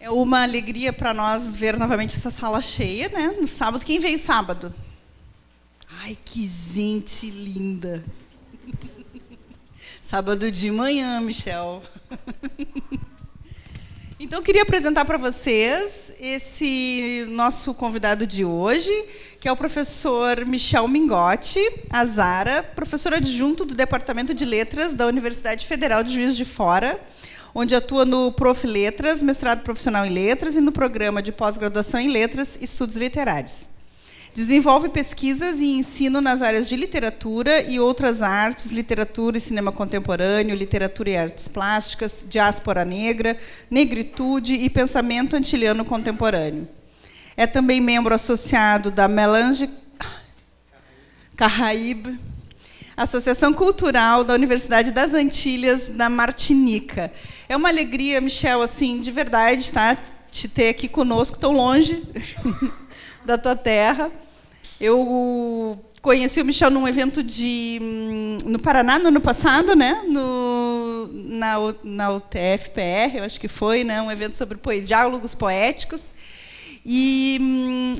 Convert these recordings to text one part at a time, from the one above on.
É uma alegria para nós ver novamente essa sala cheia, né? No sábado. Quem veio sábado? Ai, que gente linda! Sábado de manhã, Michel. Então, eu queria apresentar para vocês esse nosso convidado de hoje, que é o professor Michel Mingotti Azara, professor adjunto do Departamento de Letras da Universidade Federal de Juiz de Fora, onde atua no Prof. Letras, mestrado profissional em Letras, e no programa de pós-graduação em Letras e Estudos Literários. Desenvolve pesquisas e ensino nas áreas de literatura e outras artes, literatura e cinema contemporâneo, literatura e artes plásticas, diáspora negra, negritude e pensamento antiliano contemporâneo. É também membro associado da Melange Carraíbe, Associação Cultural da Universidade das Antilhas, da Martinica. É uma alegria, Michel, assim, de verdade, tá, te ter aqui conosco, tão longe da tua terra. Eu conheci o Michel num evento no Paraná, no ano passado, né? Na UTF-PR, eu acho que foi, né? Um evento sobre diálogos poéticos. E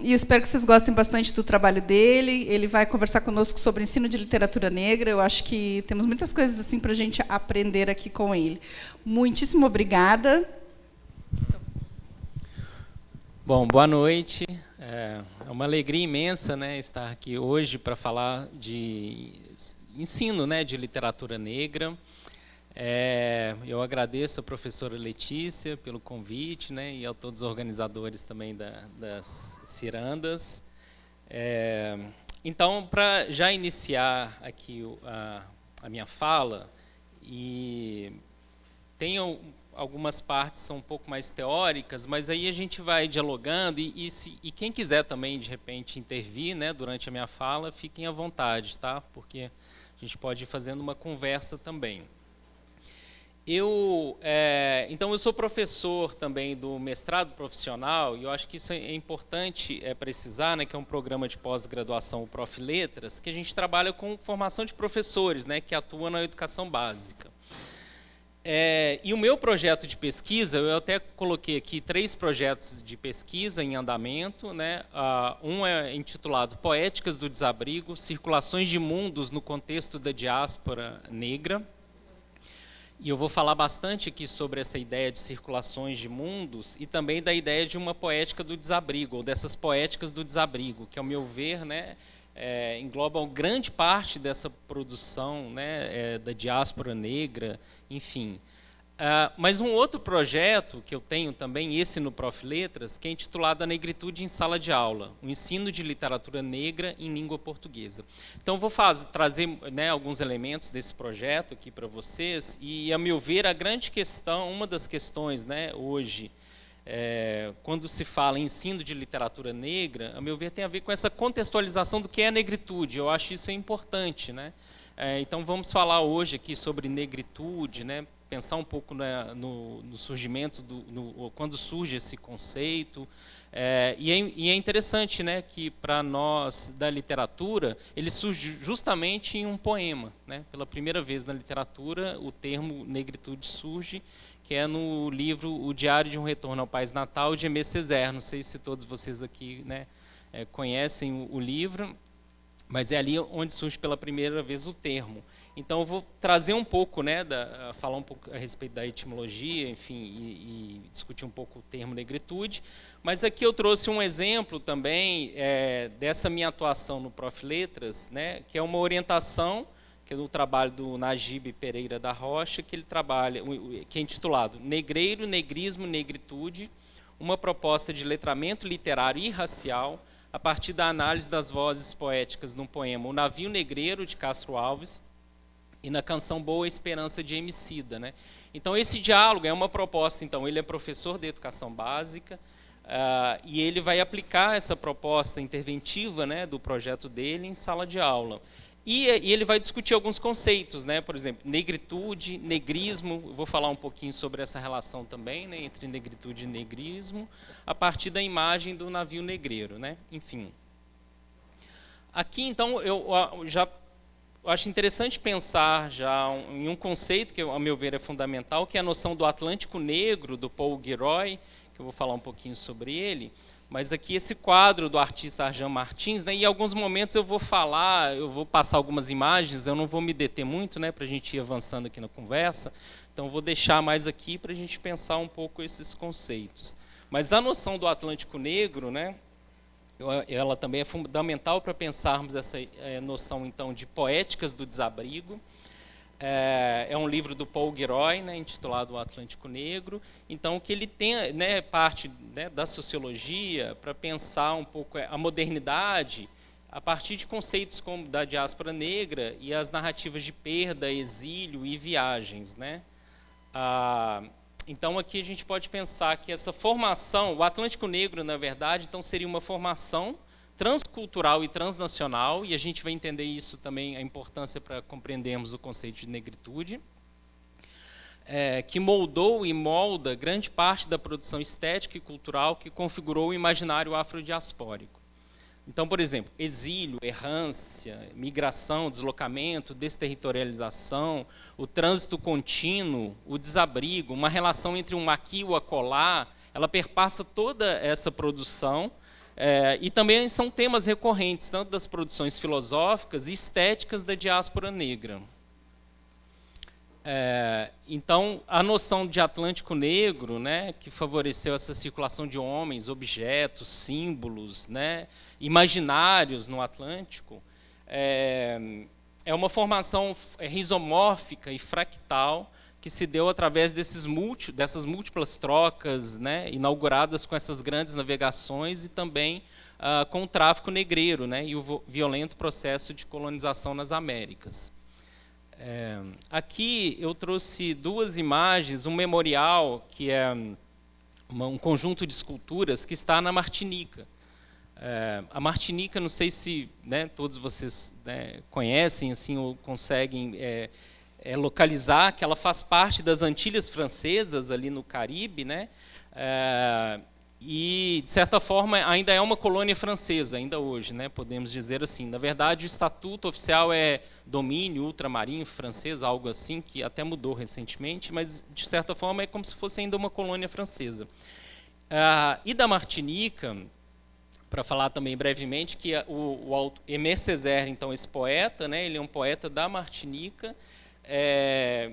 espero que vocês gostem bastante do trabalho dele. Ele vai conversar conosco sobre ensino de literatura negra. Eu acho que temos muitas coisas assim para a gente aprender aqui com ele. Muitíssimo obrigada. Bom, boa noite. É uma alegria imensa, né, estar aqui hoje para falar de ensino, né, de literatura negra. Eu agradeço a professora Letícia pelo convite, né, e a todos os organizadores também das cirandas. Então, para já iniciar aqui a minha fala, e tenho algumas partes são um pouco mais teóricas, mas aí a gente vai dialogando e quem quiser também, de repente, intervir, né, durante a minha fala, fiquem à vontade, tá? Porque a gente pode ir fazendo uma conversa também. Então, eu sou professor também do mestrado profissional, e eu acho que isso é importante precisar, né, que é um programa de pós-graduação, o Prof. Letras, que a gente trabalha com formação de professores, né, que atuam na educação básica. E o meu projeto de pesquisa, eu até coloquei aqui 3 projetos de pesquisa em andamento, né? Um é intitulado Poéticas do Desabrigo, Circulações de Mundos no Contexto da Diáspora Negra. E eu vou falar bastante aqui sobre essa ideia de circulações de mundos e também da ideia de uma poética do desabrigo, ou dessas poéticas do desabrigo, que, ao meu ver, né, englobam grande parte dessa produção, né, da diáspora negra, enfim. Mas um outro projeto que eu tenho também, esse no Prof. Letras, que é intitulado A Negritude em Sala de Aula, o ensino de literatura negra em língua portuguesa. Então, vou trazer, né, alguns elementos desse projeto aqui para vocês, e, a meu ver, a grande questão, uma das questões, né, hoje, quando se fala em ensino de literatura negra, a meu ver, tem a ver com essa contextualização do que é a negritude. Eu acho isso importante, né? Então, vamos falar hoje aqui sobre negritude, né? Pensar um pouco no surgimento, quando surge esse conceito. E é interessante, né, que, para nós da literatura, ele surge justamente em um poema, né? Pela primeira vez na literatura, o termo negritude surge, que é no livro O Diário de um Retorno ao País Natal, de Aimé Césaire. Não sei se todos vocês aqui, né, conhecem o livro, mas é ali onde surge pela primeira vez o termo. Então, eu vou trazer um pouco, né, falar um pouco a respeito da etimologia, enfim, e discutir um pouco o termo negritude. Mas aqui eu trouxe um exemplo também dessa minha atuação no Prof. Letras, né, que é uma orientação, que é do trabalho do Najib Pereira da Rocha, que ele trabalha, que é intitulado Negreiro, Negrismo, Negritude, uma proposta de letramento literário e racial, a partir da análise das vozes poéticas no poema O Navio Negreiro, de Castro Alves, e na canção Boa Esperança, de Emicida, né? Então, esse diálogo é uma proposta. Então, ele é professor de educação básica, e ele vai aplicar essa proposta interventiva, né, do projeto dele em sala de aula. E ele vai discutir alguns conceitos, né? Por exemplo, negritude, negrismo. Eu vou falar um pouquinho sobre essa relação também, né, entre negritude e negrismo, a partir da imagem do navio negreiro, né? Enfim. Aqui, então, eu acho interessante pensar já em um conceito que, ao meu ver, é fundamental, que é a noção do Atlântico Negro, do Paul Gilroy, que eu vou falar um pouquinho sobre ele. Mas aqui esse quadro do artista Arjan Martins, né, em alguns momentos eu vou passar algumas imagens, eu não vou me deter muito, né, para a gente ir avançando aqui na conversa, então vou deixar mais aqui para a gente pensar um pouco esses conceitos. Mas a noção do Atlântico Negro, né, ela também é fundamental para pensarmos essa noção então de poéticas do desabrigo. É um livro do Paul Gilroy, né, intitulado O Atlântico Negro. Então, que ele tem, né, parte, né, da sociologia para pensar um pouco a modernidade a partir de conceitos como da diáspora negra e as narrativas de perda, exílio e viagens, né? Então, aqui a gente pode pensar que essa formação, o Atlântico Negro, na verdade, então seria uma formação transcultural e transnacional, e a gente vai entender isso também, a importância para compreendermos o conceito de negritude, que moldou e molda grande parte da produção estética e cultural que configurou o imaginário afrodiaspórico. Então, por exemplo, exílio, errância, migração, deslocamento, desterritorialização, o trânsito contínuo, o desabrigo, uma relação entre um aqui e o acolá, ela perpassa toda essa produção. E também são temas recorrentes, tanto das produções filosóficas e estéticas da diáspora negra. Então, a noção de Atlântico Negro, né, que favoreceu essa circulação de homens, objetos, símbolos, né, imaginários no Atlântico, é uma formação rizomórfica e fractal que se deu através dessas múltiplas trocas, né, inauguradas com essas grandes navegações e também com o tráfico negreiro, né, e o violento processo de colonização nas Américas. Aqui eu trouxe duas imagens, um memorial, que é um conjunto de esculturas que está na Martinica. A Martinica, não sei se, né, todos vocês, né, conhecem assim, ou conseguem localizar, que ela faz parte das Antilhas Francesas, ali no Caribe, né? E, de certa forma, ainda é uma colônia francesa, ainda hoje, né? Podemos dizer assim. Na verdade, o estatuto oficial é domínio ultramarinho francês, algo assim, que até mudou recentemente, mas, de certa forma, é como se fosse ainda uma colônia francesa. E da Martinica, para falar também brevemente, que o Aimé Césaire, então, esse poeta, né? Ele é um poeta da Martinica.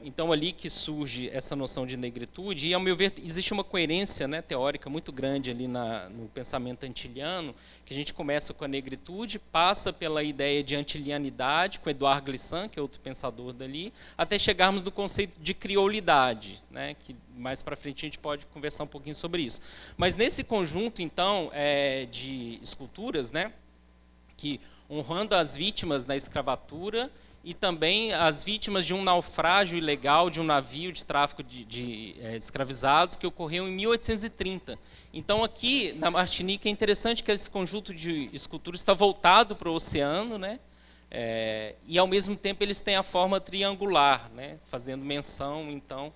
Então, ali que surge essa noção de negritude, e, ao meu ver, existe uma coerência, né, teórica muito grande ali no pensamento antiliano, que a gente começa com a negritude, passa pela ideia de antilianidade, com Edouard Glissant, que é outro pensador dali, até chegarmos no conceito de criolidade, né, que mais para frente a gente pode conversar um pouquinho sobre isso. Mas nesse conjunto, então, de esculturas, né, que honrando as vítimas da escravatura e também as vítimas de um naufrágio ilegal de um navio de tráfico de escravizados que ocorreu em 1830. Então, aqui na Martinica é interessante que esse conjunto de esculturas está voltado para o oceano, né? E, ao mesmo tempo, eles têm a forma triangular, né? Fazendo menção, então,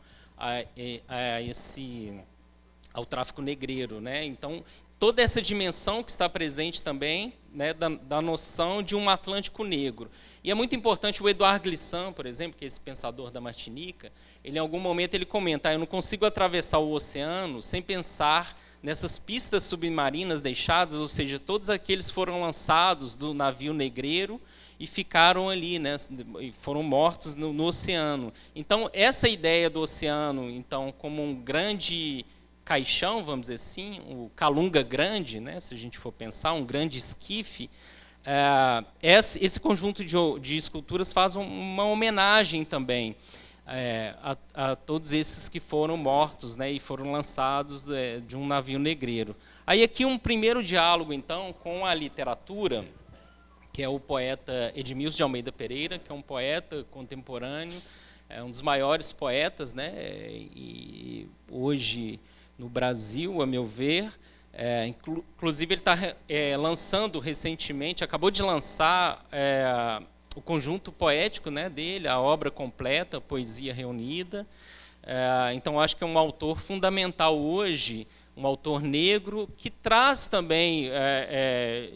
ao tráfico negreiro, né? Então, toda essa dimensão que está presente também, né, da noção de um Atlântico Negro. E é muito importante, o Edouard Glissant, por exemplo, que é esse pensador da Martinica, ele em algum momento ele comenta, eu não consigo atravessar o oceano sem pensar nessas pistas submarinas deixadas, ou seja, todos aqueles foram lançados do navio negreiro e ficaram ali, né, foram mortos no oceano. Então, essa ideia do oceano, então, como um grande caixão, vamos dizer assim, o Calunga Grande, né, se a gente for pensar, um grande esquife, esse conjunto de esculturas faz uma homenagem também a todos esses que foram mortos, né, e foram lançados de um navio negreiro. Aí aqui um primeiro diálogo, então, com a literatura, que é o poeta Edmilson de Almeida Pereira, que é um poeta contemporâneo, um dos maiores poetas, né, e hoje no Brasil, a meu ver. Inclusive, ele está lançando recentemente, acabou de lançar o conjunto poético, né, dele, a obra completa, Poesia Reunida. Então, acho que é um autor fundamental hoje, um autor negro, que traz também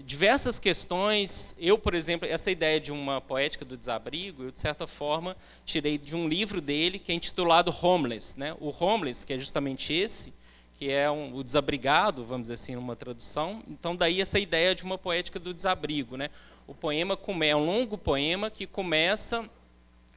diversas questões. Eu, por exemplo, essa ideia de uma poética do desabrigo, eu, de certa forma, tirei de um livro dele, que é intitulado Homeless, né? O Homeless, que é justamente esse, que é o desabrigado, vamos dizer assim, numa tradução. Então, daí essa ideia de uma poética do desabrigo, né? O poema é um longo poema que começa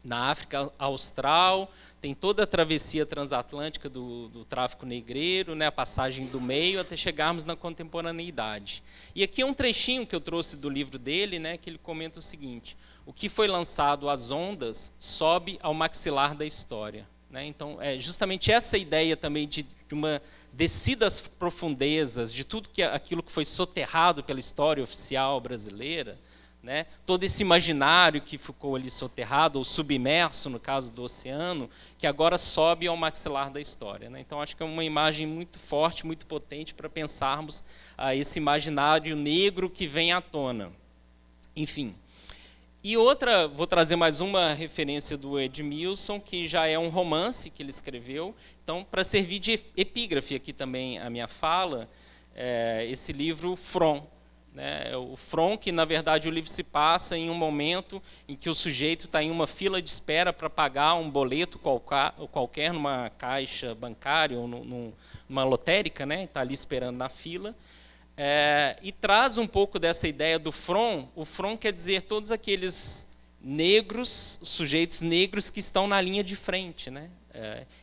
na África Austral, tem toda a travessia transatlântica do tráfico negreiro, né, a passagem do meio até chegarmos na contemporaneidade. E aqui é um trechinho que eu trouxe do livro dele, né, que ele comenta o seguinte: o que foi lançado às ondas sobe ao maxilar da história. Né? Então, é justamente essa ideia também de uma descida às profundezas de tudo aquilo que foi soterrado pela história oficial brasileira, né? Todo esse imaginário que ficou ali soterrado, ou submerso, no caso do oceano, que agora sobe ao maxilar da história. Né? Então, acho que é uma imagem muito forte, muito potente para pensarmos esse imaginário negro que vem à tona. Enfim. E outra, vou trazer mais uma referência do Edmilson, que já é um romance que ele escreveu. Então, para servir de epígrafe aqui também a minha fala, esse livro From. Né? O From, que na verdade o livro se passa em um momento em que o sujeito está em uma fila de espera para pagar um boleto qualquer numa caixa bancária ou numa lotérica, né? Está ali esperando na fila. E traz um pouco dessa ideia do From. O From quer dizer todos aqueles negros, sujeitos negros que estão na linha de frente. Né?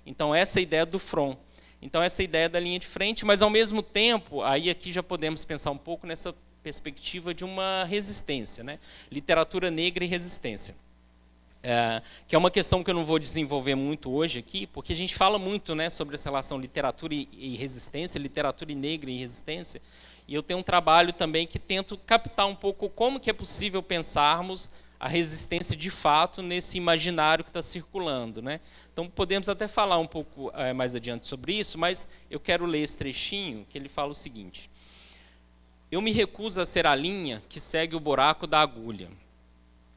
Então, essa é a ideia do From. Então, essa é a ideia da linha de frente, mas, ao mesmo tempo, aí aqui já podemos pensar um pouco nessa perspectiva de uma resistência. Né? Literatura negra e resistência. Que é uma questão que eu não vou desenvolver muito hoje aqui, porque a gente fala muito, né, sobre essa relação literatura e resistência, literatura negra e resistência. E eu tenho um trabalho também que tento captar um pouco como que é possível pensarmos a resistência de fato nesse imaginário que está circulando. Né? Então, podemos até falar um pouco mais adiante sobre isso, mas eu quero ler esse trechinho, que ele fala o seguinte: eu me recuso a ser a linha que segue o buraco da agulha.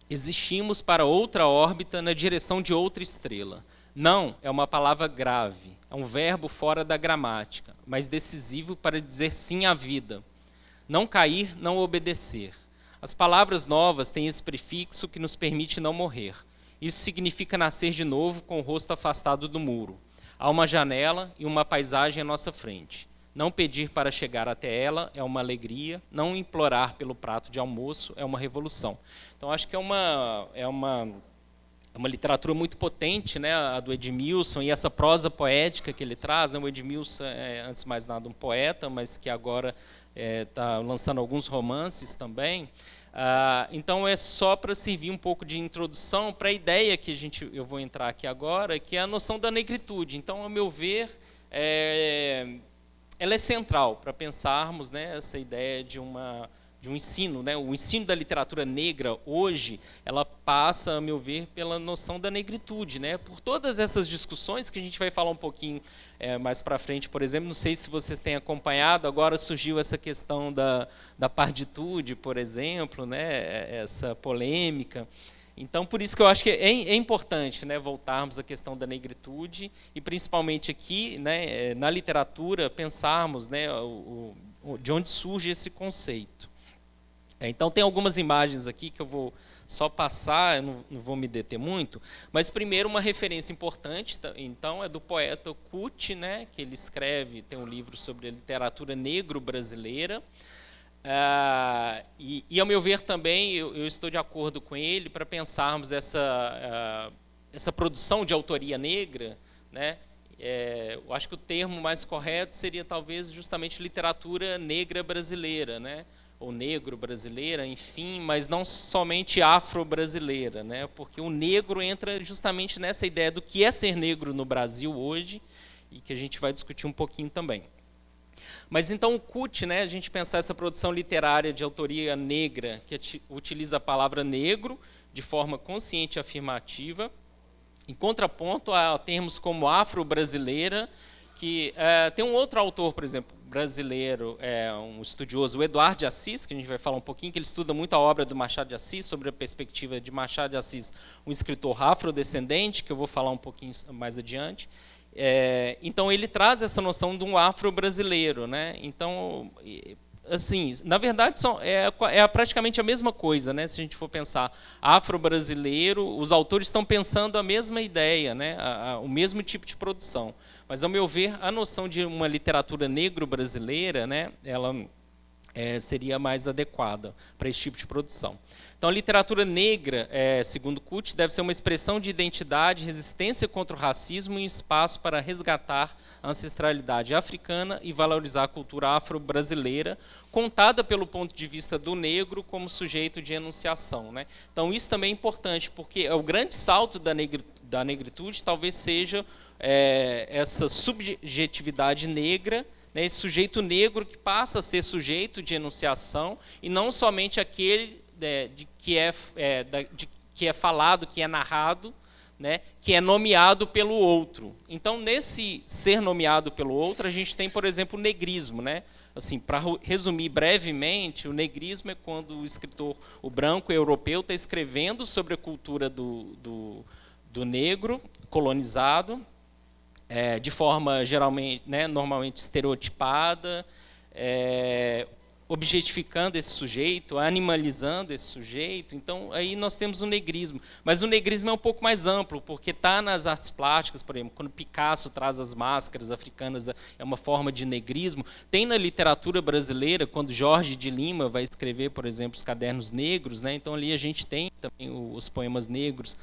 Existimos para outra órbita na direção de outra estrela. Não é uma palavra grave, é um verbo fora da gramática, mas decisivo para dizer sim à vida. Não cair, não obedecer. As palavras novas têm esse prefixo que nos permite não morrer. Isso significa nascer de novo com o rosto afastado do muro. Há uma janela e uma paisagem à nossa frente. Não pedir para chegar até ela é uma alegria, não implorar pelo prato de almoço é uma revolução. Então, acho que é uma literatura muito potente, né, a do Edmilson, e essa prosa poética que ele traz. Né, o Edmilson é, antes de mais nada, um poeta, mas que agora está lançando alguns romances também. Então, é só para servir um pouco de introdução para a ideia que eu vou entrar aqui agora, que é a noção da negritude. Então, ao meu ver, ela é central para pensarmos, né, essa ideia de um ensino. Né? O ensino da literatura negra hoje, ela passa, a meu ver, pela noção da negritude. Né? Por todas essas discussões que a gente vai falar um pouquinho mais para frente, por exemplo, não sei se vocês têm acompanhado, agora surgiu essa questão da parditude, por exemplo, né? Essa polêmica. Então, por isso que eu acho que é importante, né, voltarmos à questão da negritude e, principalmente aqui, né, na literatura, pensarmos, né, de onde surge esse conceito. Então, tem algumas imagens aqui que eu vou só passar, eu não vou me deter muito, mas, primeiro, uma referência importante, então, é do poeta Kuti, né, que ele escreve, tem um livro sobre a literatura negro-brasileira. E, ao meu ver, também, eu estou de acordo com ele para pensarmos essa produção de autoria negra. Né? Eu acho que o termo mais correto seria, talvez, justamente literatura negra brasileira, né? Ou negro-brasileira, enfim, mas não somente afro-brasileira, né? Porque o negro entra justamente nessa ideia do que é ser negro no Brasil hoje, e que a gente vai discutir um pouquinho também. Mas então o Kuti, né, a gente pensar essa produção literária de autoria negra, que utiliza a palavra negro de forma consciente e afirmativa, em contraponto a termos como afro-brasileira, que tem um outro autor, por exemplo, brasileiro, um estudioso, o Eduardo de Assis, que a gente vai falar um pouquinho, que ele estuda muito a obra do Machado de Assis, sobre a perspectiva de Machado de Assis, um escritor afrodescendente, que eu vou falar um pouquinho mais adiante. Então, ele traz essa noção de um afro-brasileiro. Né? Então, assim, na verdade, praticamente a mesma coisa, né? Se a gente for pensar afro-brasileiro, os autores estão pensando a mesma ideia, né? O mesmo tipo de produção. Mas, ao meu ver, a noção de uma literatura negro-brasileira, né? Ela seria mais adequada para esse tipo de produção. Então, a literatura negra, segundo Kut, deve ser uma expressão de identidade, resistência contra o racismo e um espaço para resgatar a ancestralidade africana e valorizar a cultura afro-brasileira, contada pelo ponto de vista do negro como sujeito de enunciação, né? Então, isso também é importante, porque o grande salto da negritude talvez seja essa subjetividade negra, né, esse sujeito negro que passa a ser sujeito de enunciação e não somente aquele que é falado, que é narrado, né, que é nomeado pelo outro. Então, nesse ser nomeado pelo outro, a gente tem, por exemplo, o negrismo, né? Assim, para resumir brevemente, o negrismo é quando o escritor, o branco europeu, está escrevendo sobre a cultura do negro colonizado, de forma geralmente, né, normalmente estereotipada, objetificando esse sujeito, animalizando esse sujeito. Então, aí nós temos o negrismo. Mas o negrismo é um pouco mais amplo, porque está nas artes plásticas, por exemplo, quando Picasso traz as máscaras africanas, é uma forma de negrismo. Tem na literatura brasileira, quando Jorge de Lima vai escrever, por exemplo, os Cadernos Negros, né? Então, ali a gente tem também os poemas negros,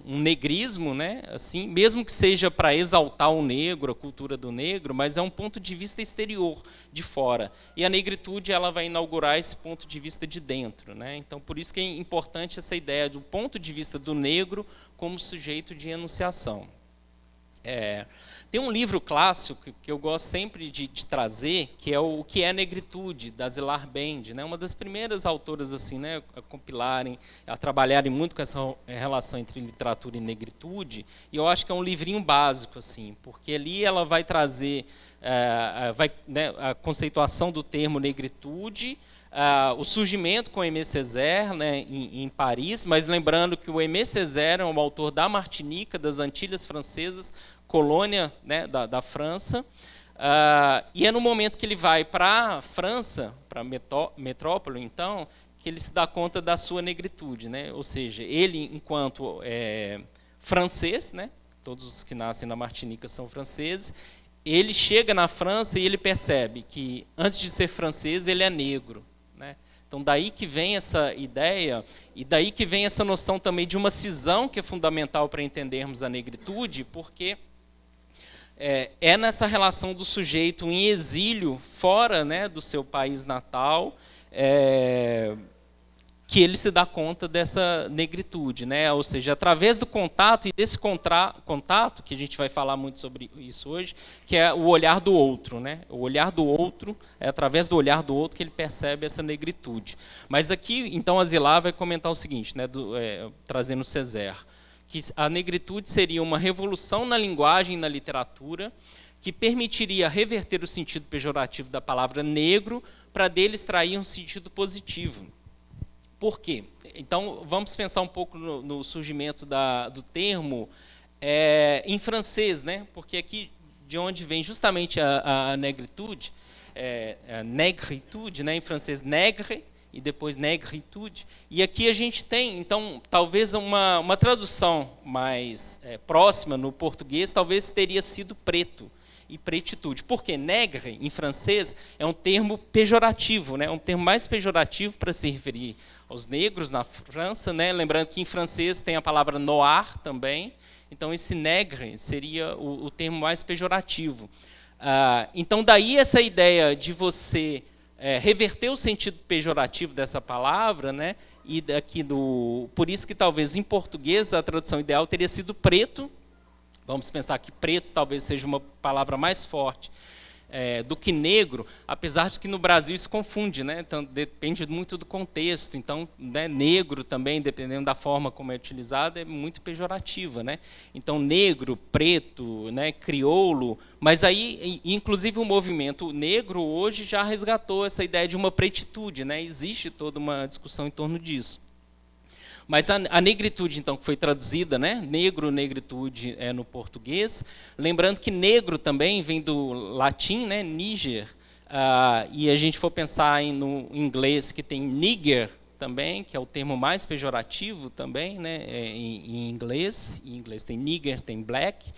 um negrismo, né? Assim, mesmo que seja para exaltar o negro, a cultura do negro, mas é um ponto de vista exterior, de fora. E a negritude ela vai inaugurar esse ponto de vista de dentro, né? Então, por isso que é importante essa ideia do ponto de vista do negro como sujeito de enunciação. Tem um livro clássico que eu gosto sempre de trazer, que é o Que é Negritude, da Zilar Bend, né? Uma das primeiras autoras assim, né, a compilarem, a trabalharem muito com essa relação entre literatura e negritude, e eu acho que é um livrinho básico, assim, porque ali ela vai trazer né, a conceituação do termo negritude, o surgimento com o Aimé Césaire, né, em Paris, mas lembrando que o Aimé Césaire é um autor da Martinica, das Antilhas Francesas, colônia, né, da França, e é no momento que ele vai para a França, para a metrópole, então, que ele se dá conta da sua negritude, né? Ou seja, ele, enquanto francês, né, todos os que nascem na Martinica são franceses, ele chega na França e ele percebe que, antes de ser francês, ele é negro, né? Então, daí que vem essa ideia, e daí que vem essa noção também de uma cisão que é fundamental para entendermos a negritude, porque nessa relação do sujeito em exílio, fora, né, do seu país natal, que ele se dá conta dessa negritude, né? Ou seja, através do contato, e desse contato, que a gente vai falar muito sobre isso hoje, que é o olhar do outro, né? O olhar do outro, é através do olhar do outro que ele percebe essa negritude. Mas aqui, então, a Zilar vai comentar o seguinte, né, trazendo Césaire, que a negritude seria uma revolução na linguagem e na literatura que permitiria reverter o sentido pejorativo da palavra negro para dele extrair um sentido positivo. Por quê? Então, vamos pensar um pouco no surgimento do termo em francês, né? Porque aqui, de onde vem justamente a negritude, negritude, né? Em francês, nègre, e depois negritude. E aqui a gente tem, então, talvez uma tradução mais próxima no português, talvez teria sido preto e pretitude. Porque nègre, em francês, é um termo pejorativo, né? Um termo mais pejorativo para se referir aos negros na França, né? Lembrando que em francês tem a palavra noir também, então esse nègre seria o termo mais pejorativo. Então, daí essa ideia de você reverter o sentido pejorativo dessa palavra, né? E por isso que talvez em português a tradução ideal teria sido preto. Vamos pensar que preto talvez seja uma palavra mais forte do que negro, apesar de que no Brasil isso confunde, né? Então, depende muito do contexto. Então, né, negro também, dependendo da forma como é utilizado, é muito pejorativa, né? Então, negro, preto, né, crioulo, mas aí, inclusive, o movimento negro hoje já resgatou essa ideia de uma pretitude, né? Existe toda uma discussão em torno disso. Mas a negritude, então, que foi traduzida, né? Negro, negritude no português. Lembrando que negro também vem do latim, né? Níger, e a gente for pensar no inglês, que tem nigger também, que é o termo mais pejorativo também, né, em inglês. Em inglês tem nigger, tem black.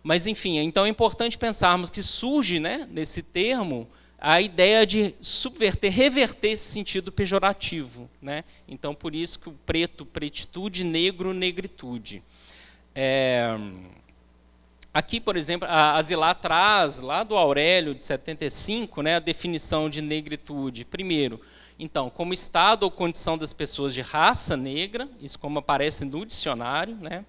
Mas, enfim, então é importante pensarmos que surge, né, nesse termo a ideia de subverter, reverter esse sentido pejorativo, né? Então, por isso que o preto, pretitude, negro, negritude. Aqui, por exemplo, a Zilá traz, lá do Aurélio, de 75, né, a definição de negritude. Primeiro, então, como estado ou condição das pessoas de raça negra, isso como aparece no dicionário, né?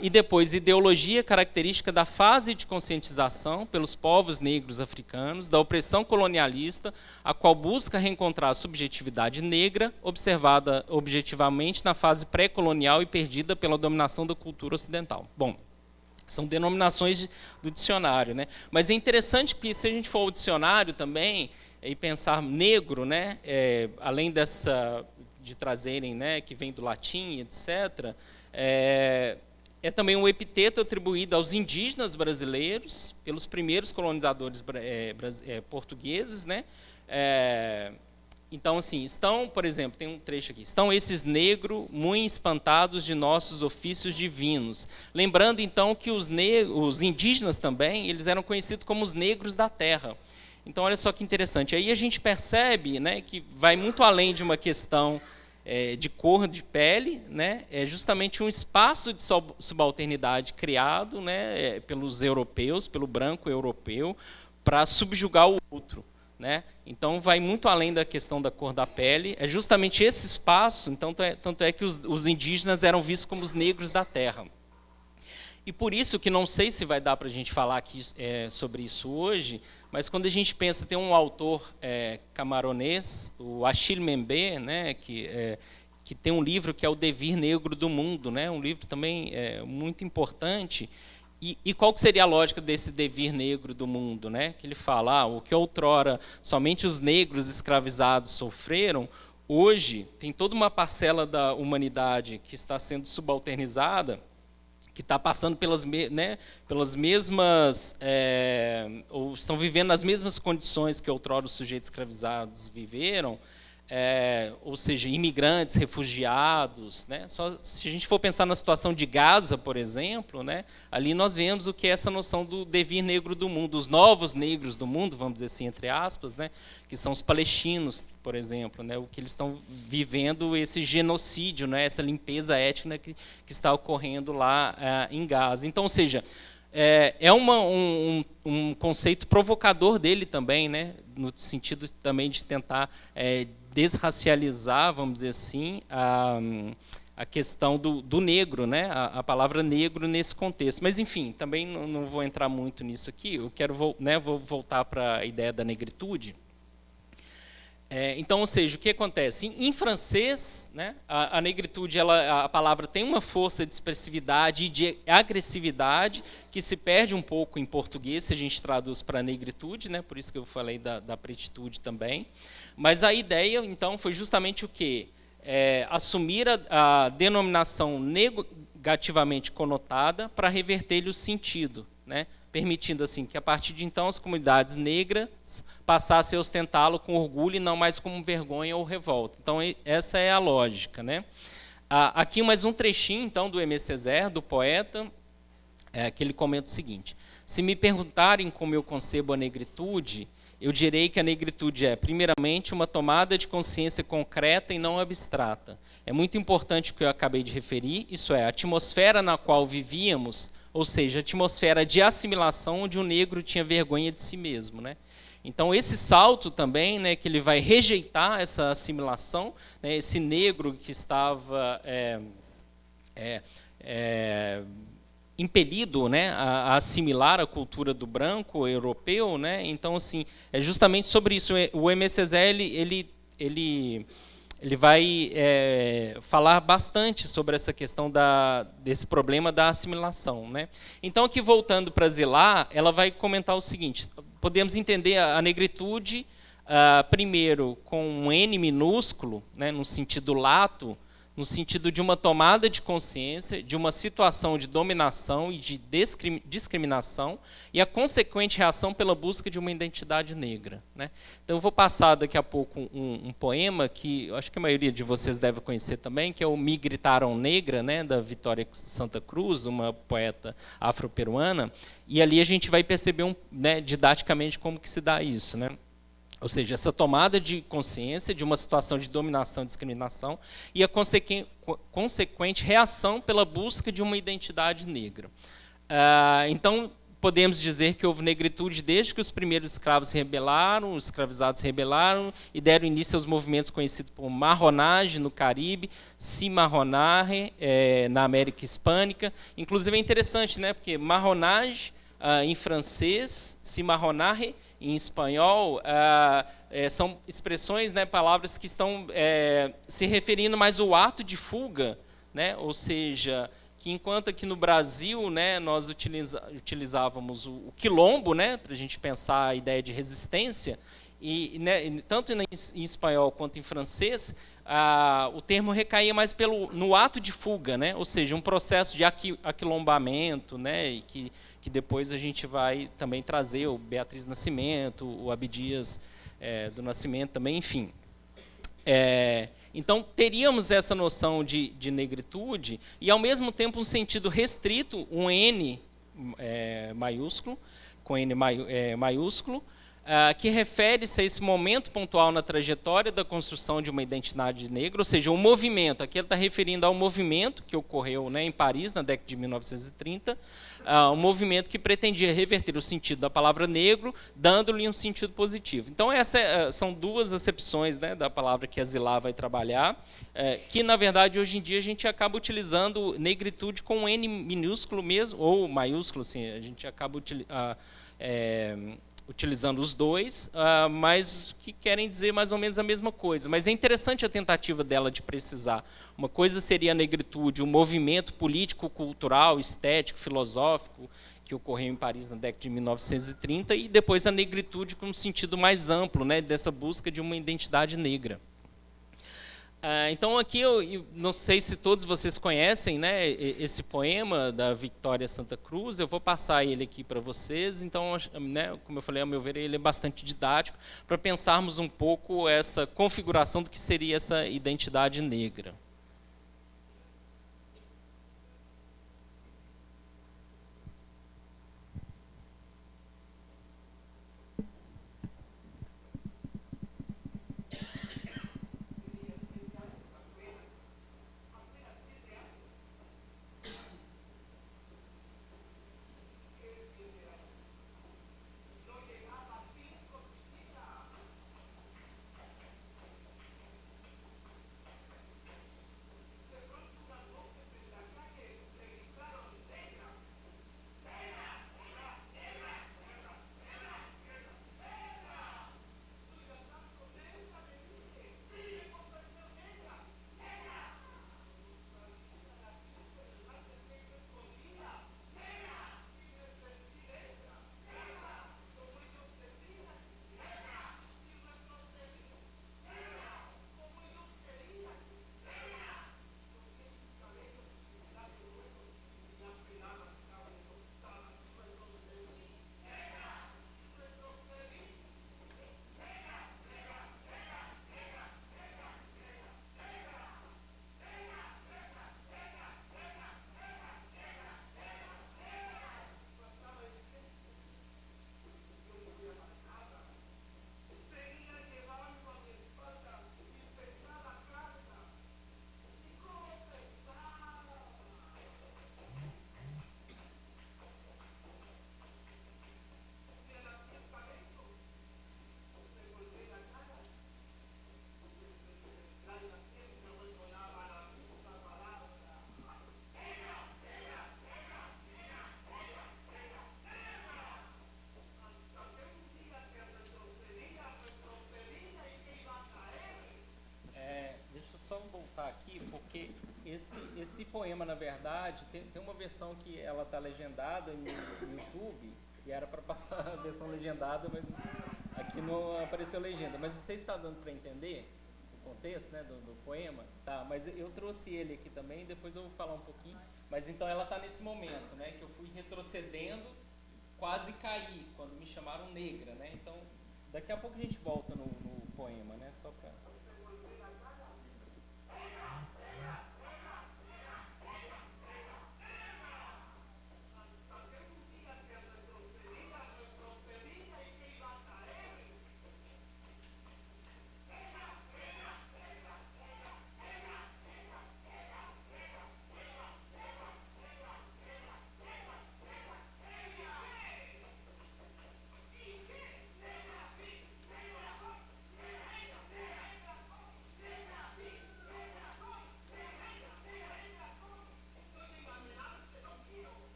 E depois, ideologia característica da fase de conscientização pelos povos negros africanos, da opressão colonialista, a qual busca reencontrar a subjetividade negra, observada objetivamente na fase pré-colonial e perdida pela dominação da cultura ocidental. Bom, são denominações do dicionário, né? Mas é interessante que, se a gente for ao dicionário também, e pensar negro, né, além de trazerem, né, que vem do latim, etc., é também um epiteto atribuído aos indígenas brasileiros, pelos primeiros colonizadores portugueses, né? Então, assim, estão, por exemplo, tem um trecho aqui, estão esses negros muito espantados de nossos ofícios divinos. Lembrando, então, que os indígenas também, eles eram conhecidos como os negros da terra. Então, olha só que interessante. Aí a gente percebe, né, que vai muito além de uma questão de cor de pele, né? É justamente um espaço de subalternidade criado, né, pelos europeus, pelo branco europeu, para subjugar o outro, né? Então, vai muito além da questão da cor da pele. É justamente esse espaço, então, tanto é que os indígenas eram vistos como os negros da terra. E por isso que não sei se vai dar para a gente falar aqui sobre isso hoje, mas quando a gente pensa, tem um autor camaronês, o Achille Mbembe, né, que tem um livro que é O Devir Negro do Mundo, né, um livro também muito importante. E qual que seria a lógica desse devir negro do mundo, né? Que ele fala, o que outrora somente os negros escravizados sofreram, hoje tem toda uma parcela da humanidade que está sendo subalternizada, que está passando pelas mesmas, ou estão vivendo nas mesmas condições que outrora os sujeitos escravizados viveram, ou seja, imigrantes, refugiados, né? Só, se a gente for pensar na situação de Gaza, por exemplo, né, ali nós vemos o que é essa noção do devir negro do mundo, os novos negros do mundo, vamos dizer assim, entre aspas, né, que são os palestinos, por exemplo, né, o que eles estão vivendo, esse genocídio, né, essa limpeza étnica que está ocorrendo lá em Gaza. Então, ou seja, um conceito provocador dele também, né, no sentido também de tentar desracializar, vamos dizer assim, a questão do negro, né, a palavra negro nesse contexto. Mas, enfim, também não vou entrar muito nisso aqui, eu quero vou voltar para a ideia da negritude. Então, ou seja, o que acontece? Em francês, né, a negritude, a palavra tem uma força de expressividade e de agressividade que se perde um pouco em português, se a gente traduz para negritude, né, por isso que eu falei da pretitude também. Mas a ideia, então, foi justamente o quê? Assumir a denominação negativamente conotada para reverter-lhe o sentido, né? Permitindo assim que a partir de então as comunidades negras passassem a ostentá-lo com orgulho e não mais como vergonha ou revolta. Então essa é a lógica, né? Aqui mais um trechinho então do Aimé Césaire, do poeta, que ele comenta o seguinte: se me perguntarem como eu concebo a negritude, eu direi que a negritude é, primeiramente, uma tomada de consciência concreta e não abstrata. É muito importante o que eu acabei de referir, isso é, a atmosfera na qual vivíamos, ou seja, a atmosfera de assimilação onde o negro tinha vergonha de si mesmo, né? Então, esse salto também, né, que ele vai rejeitar essa assimilação, né, esse negro que estava impelido, né, a assimilar a cultura do branco europeu, né? Então, assim, é justamente sobre isso. O Aimé Césaire, ele vai falar bastante sobre essa questão desse problema da assimilação, né? Então, aqui voltando para Zilá, ela vai comentar o seguinte: podemos entender a negritude, primeiro, com um N minúsculo, né, no sentido lato, no sentido de uma tomada de consciência de uma situação de dominação e de discriminação e a consequente reação pela busca de uma identidade negra, né? Então eu vou passar daqui a pouco um poema que eu acho que a maioria de vocês deve conhecer também, que é o Me Gritaram Negra, né, da Vitória Santa Cruz, uma poeta afro-peruana, e ali a gente vai perceber né, didaticamente como que se dá isso, né? Ou seja, essa tomada de consciência de uma situação de dominação e discriminação e a consequente reação pela busca de uma identidade negra. Então, podemos dizer que houve negritude desde que os primeiros escravos se rebelaram, os escravizados se rebelaram e deram início aos movimentos conhecidos por marronagem no Caribe, cimarronagem na América Hispânica. Inclusive é interessante, né, porque marronagem em francês, cimarronagem em espanhol, são expressões, né, palavras que estão se referindo mais ao ato de fuga, né, ou seja, que enquanto aqui no Brasil, né, nós utilizávamos o quilombo, né, para a gente pensar a ideia de resistência, né, tanto em espanhol quanto em francês, o termo recaía mais no ato de fuga, né, ou seja, um processo de aquilombamento, né, e que depois a gente vai também trazer o Beatriz Nascimento, o Abdias do Nascimento também, enfim. Então, teríamos essa noção de negritude e, ao mesmo tempo, um sentido restrito, um N maiúsculo, com N maiúsculo, que refere-se a esse momento pontual na trajetória da construção de uma identidade negra, ou seja, um movimento. Aqui ele está referindo ao movimento que ocorreu, né, em Paris, na década de 1930, um movimento que pretendia reverter o sentido da palavra negro, dando-lhe um sentido positivo. Então, essas são duas acepções, né, da palavra que a Zilá vai trabalhar, que, na verdade, hoje em dia a gente acaba utilizando negritude com um N minúsculo mesmo, ou maiúsculo, assim, a gente acaba utilizando os dois, mas que querem dizer mais ou menos a mesma coisa. Mas é interessante a tentativa dela de precisar. Uma coisa seria a negritude, um movimento político, cultural, estético, filosófico, que ocorreu em Paris na década de 1930, e depois a negritude com um sentido mais amplo, né, dessa busca de uma identidade negra. Então, aqui, eu não sei se todos vocês conhecem, né, esse poema da Vitória Santa Cruz, eu vou passar ele aqui para vocês. Então, né, como eu falei, ao meu ver, ele é bastante didático, para pensarmos um pouco essa configuração do que seria essa identidade negra. Voltar aqui, porque esse poema, na verdade, tem uma versão que ela está legendada no YouTube, e era para passar a versão legendada, mas aqui não apareceu legenda. Mas não sei se está dando para entender. contexto, né, do poema? Tá, mas eu trouxe ele aqui também, depois eu vou falar um pouquinho. Mas então ela está nesse momento, né, que eu fui retrocedendo, quase caí, quando me chamaram negra, né? Então, daqui a pouco a gente volta no poema, né, só para...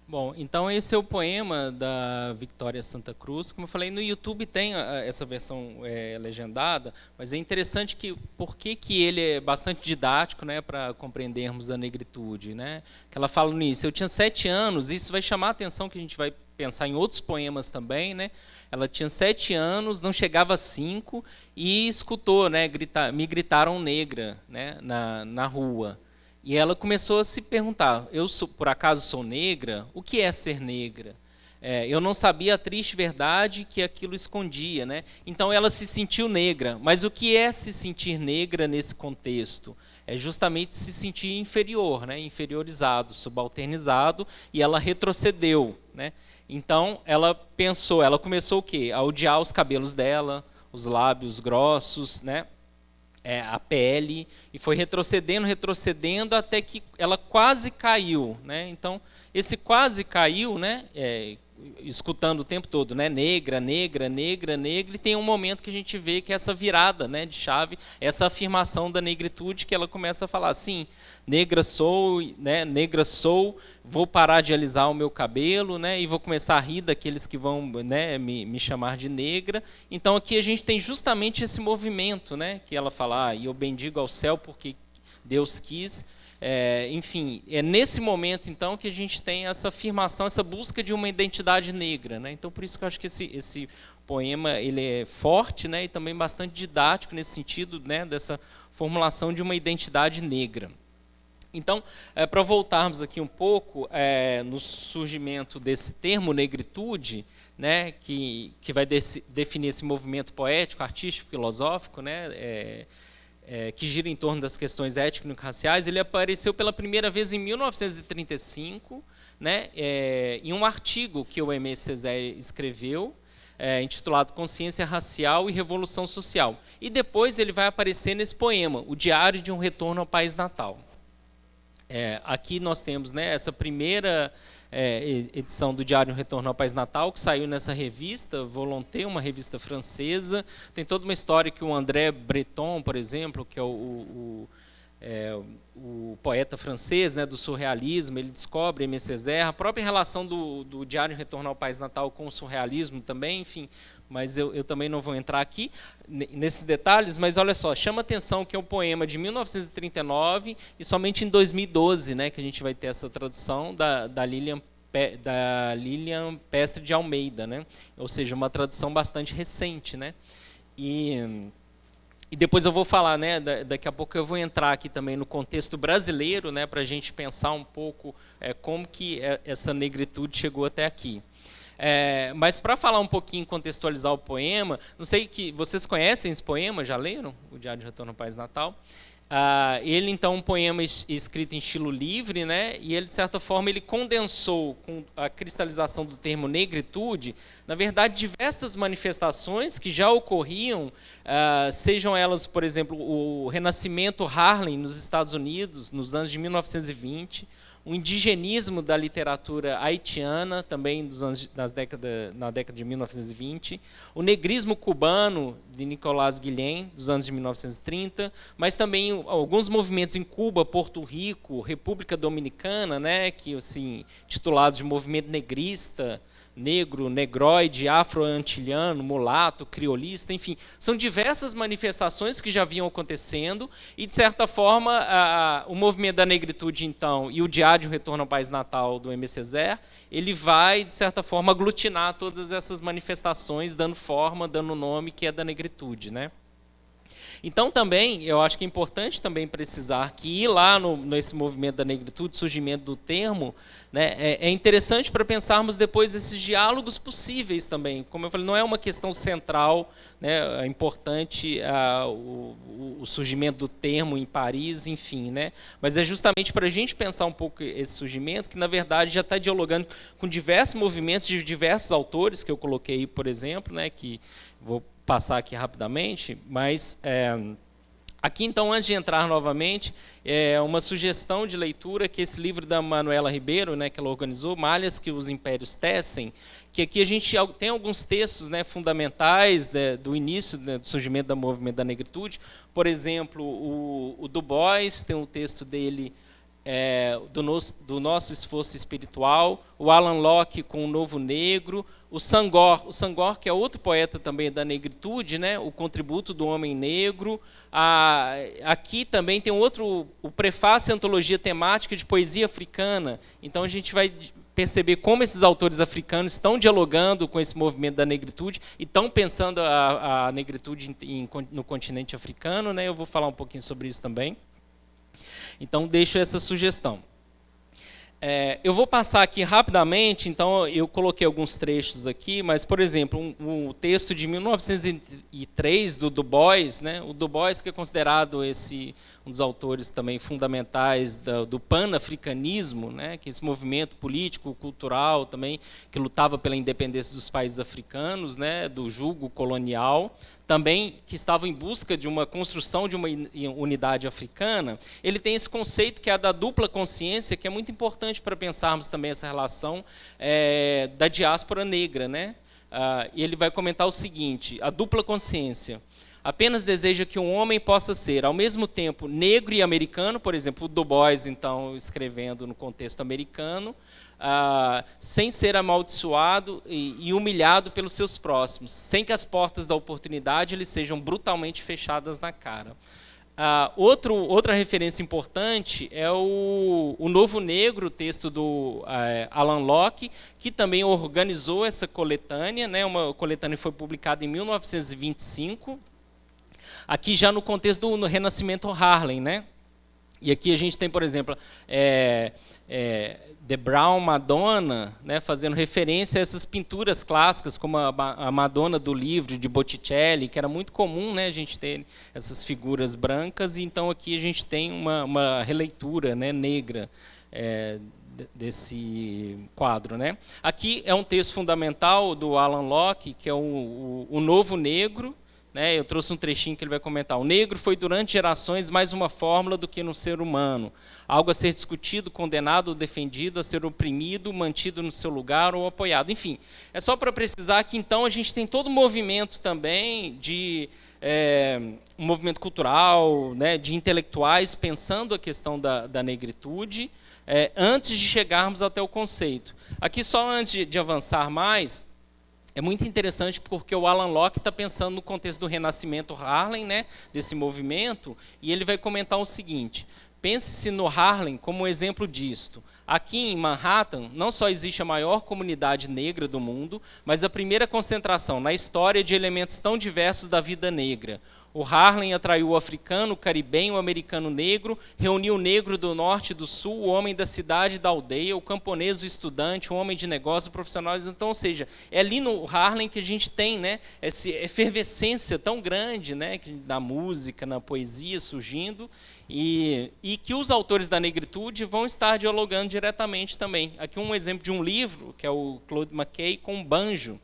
Bom, então esse é o poema da Victoria Santa Cruz. Como eu falei, no YouTube tem essa versão legendada, mas é interessante que por que ele é bastante didático, né, para compreendermos a negritude, né? Que ela fala nisso. Eu tinha 7 anos, isso vai chamar a atenção que a gente vai pensar em outros poemas também, né? Ela tinha 7 anos, não chegava a 5 e escutou, né, me gritaram negra, né, na rua. E ela começou a se perguntar, por acaso sou negra? O que é ser negra? Eu não sabia a triste verdade que aquilo escondia, né? Então ela se sentiu negra. Mas o que é se sentir negra nesse contexto? É justamente se sentir inferior, né? Inferiorizado, subalternizado, e ela retrocedeu, né? Então ela começou o quê? A odiar os cabelos dela, os lábios grossos, né? A pele, e foi retrocedendo até que ela quase caiu, né? Então esse quase caiu, né, escutando o tempo todo, né, negra, negra, negra, negra, e tem um momento que a gente vê que essa virada, né, de chave, essa afirmação da negritude, que ela começa a falar assim, negra sou, né, negra sou, vou parar de alisar o meu cabelo, né, e vou começar a rir daqueles que vão, né, me chamar de negra. Então aqui a gente tem justamente esse movimento, né, que ela fala, e eu bendigo ao céu porque Deus quis. Enfim, é nesse momento, então, que a gente tem essa afirmação, essa busca de uma identidade negra, né? Então, por isso que eu acho que esse poema ele é forte, né, e também bastante didático nesse sentido, né, dessa formulação de uma identidade negra. Então, para voltarmos aqui um pouco no surgimento desse termo negritude, né, que vai definir esse movimento poético, artístico, filosófico, né, que gira em torno das questões étnico-raciais, ele apareceu pela primeira vez em 1935, né, em um artigo que o Aimé Césaire escreveu, intitulado Consciência Racial e Revolução Social. E depois ele vai aparecer nesse poema, O Diário de um Retorno ao País Natal. Aqui nós temos, né, essa primeira edição do Diário Retorno ao País Natal, que saiu nessa revista, Volonté, uma revista francesa. Tem toda uma história que o André Breton, por exemplo, que é o poeta francês, né, do surrealismo, ele descobre Aimé Césaire, a própria relação do Diário Retorno ao País Natal com o surrealismo também, enfim, mas eu também não vou entrar aqui nesses detalhes, mas olha só, chama atenção que é um poema de 1939 e somente em 2012, né, que a gente vai ter essa tradução da Lilian Pestre de Almeida, né, ou seja, uma tradução bastante recente, né, e depois eu vou falar, né, daqui a pouco eu vou entrar aqui também no contexto brasileiro, né, para a gente pensar um pouco como que essa negritude chegou até aqui. Mas para falar um pouquinho, contextualizar o poema, não sei que vocês conhecem esse poema, já leram? O Diário de Retorno ao País Natal. Ele, então, um poema escrito em estilo livre, né? E ele, de certa forma, ele condensou com a cristalização do termo negritude, na verdade, diversas manifestações que já ocorriam, sejam elas, por exemplo, o Renascimento Harlem nos Estados Unidos, nos anos de 1920, o indigenismo da literatura haitiana, também na década de 1920, o negrismo cubano, de Nicolás Guilhem, dos anos de 1930, mas também alguns movimentos em Cuba, Porto Rico, República Dominicana, né, que, assim, titulados de movimento negrista, negro, negroide, afro-antilhano, mulato, criolista, enfim, são diversas manifestações que já vinham acontecendo e, de certa forma, o movimento da negritude, então, e o Diário Retorno ao País Natal do Aimé Césaire, ele vai, de certa forma, aglutinar todas essas manifestações, dando forma, dando nome, que é da negritude, né? Então, também, eu acho que é importante também precisar que ir lá nesse movimento da negritude, surgimento do termo, né, é interessante para pensarmos depois esses diálogos possíveis também. Como eu falei, não é uma questão central, né, é importante o surgimento do termo em Paris, enfim, né, mas é justamente para a gente pensar um pouco esse surgimento, que, na verdade, já está dialogando com diversos movimentos de diversos autores, que eu coloquei, por exemplo, né, que vou passar aqui rapidamente, mas aqui, então, antes de entrar novamente, uma sugestão de leitura, que esse livro da Manuela Ribeiro, né, que ela organizou, Malhas que os Impérios Tecem, que aqui a gente tem alguns textos, né, fundamentais do início, né, do surgimento do movimento da negritude. Por exemplo, o Du Bois tem um texto dele, do nosso esforço espiritual, o Alan Locke com o Novo Negro, o Senghor, que é outro poeta também da negritude, né, o Contributo do Homem Negro. Aqui também tem o prefácio à antologia temática de poesia africana. Então a gente vai perceber como esses autores africanos estão dialogando com esse movimento da negritude e estão pensando a negritude no continente africano, né? Eu vou falar um pouquinho sobre isso também. Então, deixo essa sugestão. Eu vou passar aqui rapidamente, então eu coloquei alguns trechos aqui, mas, por exemplo, um texto de 1903 do Du Bois, né? O Du Bois, que é considerado um dos autores também fundamentais do panafricanismo, né? Que é esse movimento político, cultural também, que lutava pela independência dos países africanos, né? Do jugo colonial, também que estava em busca de uma construção de uma unidade africana. Ele tem esse conceito que é a da dupla consciência, que é muito importante para pensarmos também essa relação da diáspora negra, né? E ele vai comentar o seguinte: a dupla consciência apenas deseja que um homem possa ser, ao mesmo tempo, negro e americano, por exemplo, o Du Bois, então, escrevendo no contexto americano, sem ser amaldiçoado e humilhado pelos seus próximos, sem que as portas da oportunidade lhe sejam brutalmente fechadas na cara. Outra referência importante é o Novo Negro, o texto do Alan Locke, que também organizou essa coletânea, né, uma coletânea que foi publicada em 1925, aqui já no contexto do Renascimento Harlem, né? E aqui a gente tem, por exemplo, The Brown Madonna, né, fazendo referência a essas pinturas clássicas, como a Madonna do livro de Botticelli, que era muito comum, né, a gente ter essas figuras brancas, e então aqui a gente tem uma releitura, né, negra desse quadro, né. Aqui é um texto fundamental do Alan Locke, que é o Novo Negro, né. Eu trouxe um trechinho que ele vai comentar. O negro foi durante gerações mais uma fórmula do que no ser humano, algo a ser discutido, condenado ou defendido, a ser oprimido, mantido no seu lugar ou apoiado. Enfim, é só para precisar que então a gente tem todo um movimento também de um movimento cultural, né, de intelectuais pensando a questão da negritude, antes de chegarmos até o conceito. Aqui, só antes de avançar mais, é muito interessante porque o Alan Locke está pensando no contexto do Renascimento Harlem, né, desse movimento, e ele vai comentar o seguinte: pense-se no Harlem como um exemplo disto. Aqui em Manhattan, não só existe a maior comunidade negra do mundo, mas a primeira concentração na história de elementos tão diversos da vida negra. O Harlem atraiu o africano, o caribenho, o americano negro, reuniu o negro do norte e do sul, o homem da cidade e da aldeia, o camponês, o estudante, o homem de negócio, o profissional. Então, ou seja, é ali no Harlem que a gente tem, né, essa efervescência tão grande, né, na música, na poesia surgindo, e que os autores da negritude vão estar dialogando diretamente também. Aqui um exemplo de um livro, que é o Claude McKay com Banjo,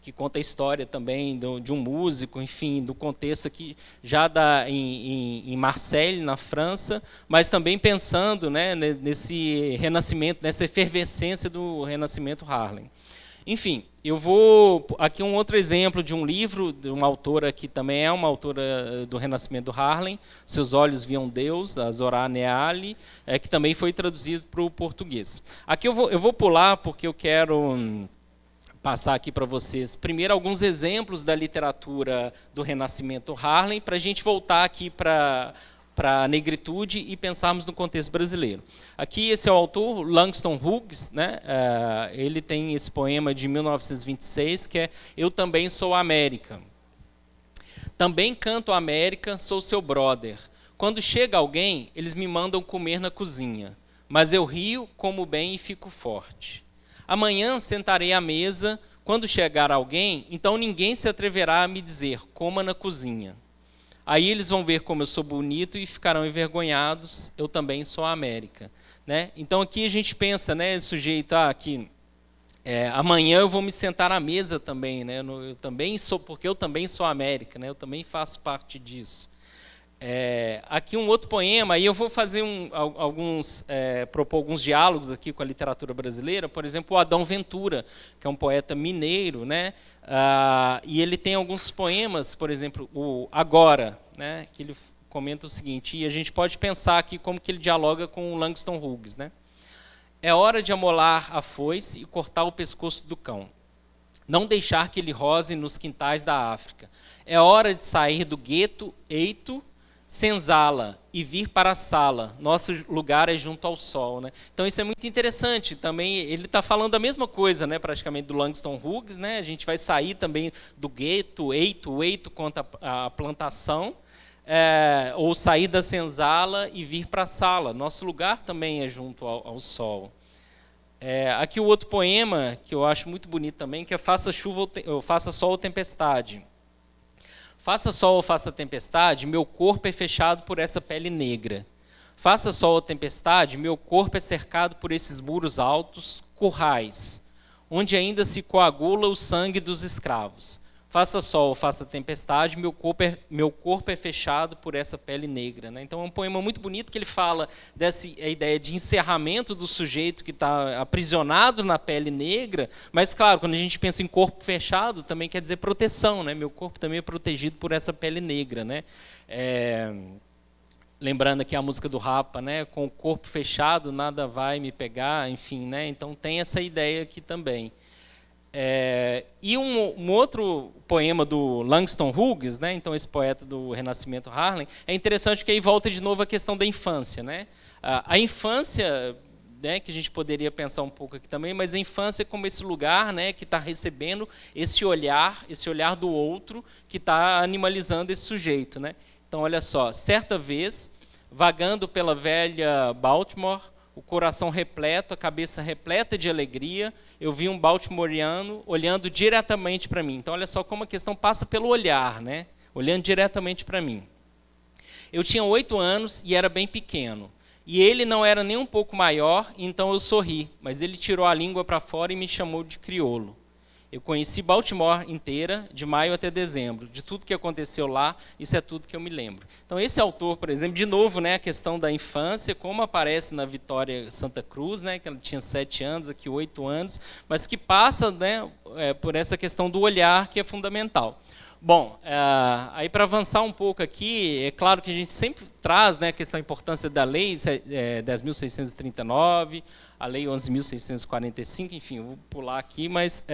que conta a história também de um músico, enfim, do contexto aqui já em Marseille, na França, mas também pensando, né, nesse renascimento, nessa efervescência do renascimento Harlem. Enfim, eu vou... Aqui um outro exemplo de um livro, de uma autora que também é uma autora do renascimento do Harlem, Seus Olhos Viam Deus, da Zorah Neale, que também foi traduzido para o português. Aqui eu vou pular porque eu quero passar aqui para vocês, primeiro, alguns exemplos da literatura do Renascimento Harlem, para a gente voltar aqui para a negritude e pensarmos no contexto brasileiro. Aqui esse é o autor, Langston Hughes, né? Ele tem esse poema de 1926, que é Eu Também Sou América. Também canto América, sou seu brother. Quando chega alguém, eles me mandam comer na cozinha, mas eu rio, como bem e fico forte. Amanhã sentarei à mesa, quando chegar alguém, então ninguém se atreverá a me dizer, coma na cozinha. Aí eles vão ver como eu sou bonito e ficarão envergonhados, eu também sou a América. Né? Então aqui a gente pensa, né, esse sujeito, que amanhã eu vou me sentar à mesa também, né? Eu também sou, porque eu também sou a América, né? Eu também faço parte disso. Aqui um outro poema, e eu vou fazer propor alguns diálogos aqui com a literatura brasileira, por exemplo, o Adão Ventura, que é um poeta mineiro, né? E ele tem alguns poemas, por exemplo, o Agora, né? Que ele comenta o seguinte, e a gente pode pensar aqui como que ele dialoga com o Langston Hughes, né? É hora de amolar a foice e cortar o pescoço do cão. Não deixar que ele rose nos quintais da África. É hora de sair do gueto, eito, senzala e vir para a sala. Nosso lugar é junto ao sol, né? Então isso é muito interessante. Também ele está falando a mesma coisa, né? Praticamente do Langston Hughes, né? A gente vai sair também do gueto, eito contra a plantação, ou sair da senzala e vir para a sala. Nosso lugar também é junto ao sol. Aqui o outro poema que eu acho muito bonito também, que é Faça sol ou tempestade. Faça sol ou faça tempestade, meu corpo é fechado por essa pele negra. Faça sol ou tempestade, meu corpo é cercado por esses muros altos, currais, onde ainda se coagula o sangue dos escravos. Faça sol ou faça tempestade, meu corpo é fechado por essa pele negra. Né? Então é um poema muito bonito que ele fala dessa ideia de encerramento do sujeito que está aprisionado na pele negra, mas claro, quando a gente pensa em corpo fechado, também quer dizer proteção, né? Meu corpo também é protegido por essa pele negra. Né? Lembrando aqui a música do Rapa, né? Com o corpo fechado nada vai me pegar, enfim, né? Então tem essa ideia aqui também. E um outro poema do Langston Hughes, né, então esse poeta do Renascimento Harlem, é interessante porque aí volta de novo a questão da infância. Né? A infância, né, que a gente poderia pensar um pouco aqui também, mas a infância como esse lugar, né, que está recebendo esse olhar do outro, que está animalizando esse sujeito. Né? Então, olha só, certa vez, vagando pela velha Baltimore, o coração repleto, a cabeça repleta de alegria, eu vi um baltimoreano olhando diretamente para mim. Então, olha só como a questão passa pelo olhar, né? Olhando diretamente para mim. Eu tinha 8 anos e era bem pequeno. E ele não era nem um pouco maior, então eu sorri. Mas ele tirou a língua para fora e me chamou de crioulo. Eu conheci Baltimore inteira, de maio até dezembro. De tudo que aconteceu lá, isso é tudo que eu me lembro. Então, esse autor, por exemplo, de novo, né, a questão da infância, como aparece na Vitória Santa Cruz, né, que ela tinha 7 anos, aqui 8 anos, mas que passa, né, por essa questão do olhar, que é fundamental. Bom, aí para avançar um pouco aqui, é claro que a gente sempre traz, né, a questão da importância da Lei 10.639, a Lei 11.645, enfim, eu vou pular aqui, mas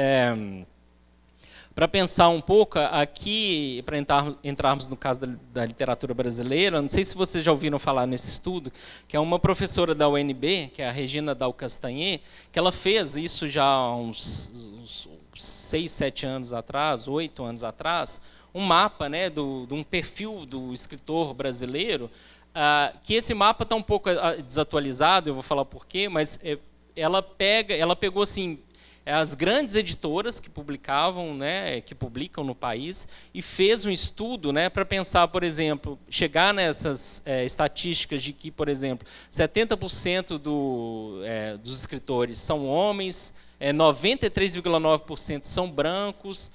para pensar um pouco aqui, para entrarmos no caso da literatura brasileira, não sei se vocês já ouviram falar nesse estudo, que é uma professora da UNB, que é a Regina Dal Castanher, que ela fez isso já há uns 6, 7 anos atrás, 8 anos atrás, um mapa, né, de um perfil do escritor brasileiro, que esse mapa está um pouco desatualizado, eu vou falar por quê, mas ela pegou assim, as grandes editoras que publicavam, né, que publicam no país, e fez um estudo, né, para pensar, por exemplo, chegar nessas estatísticas de que, por exemplo, 70% dos escritores são homens, 93,9% são brancos,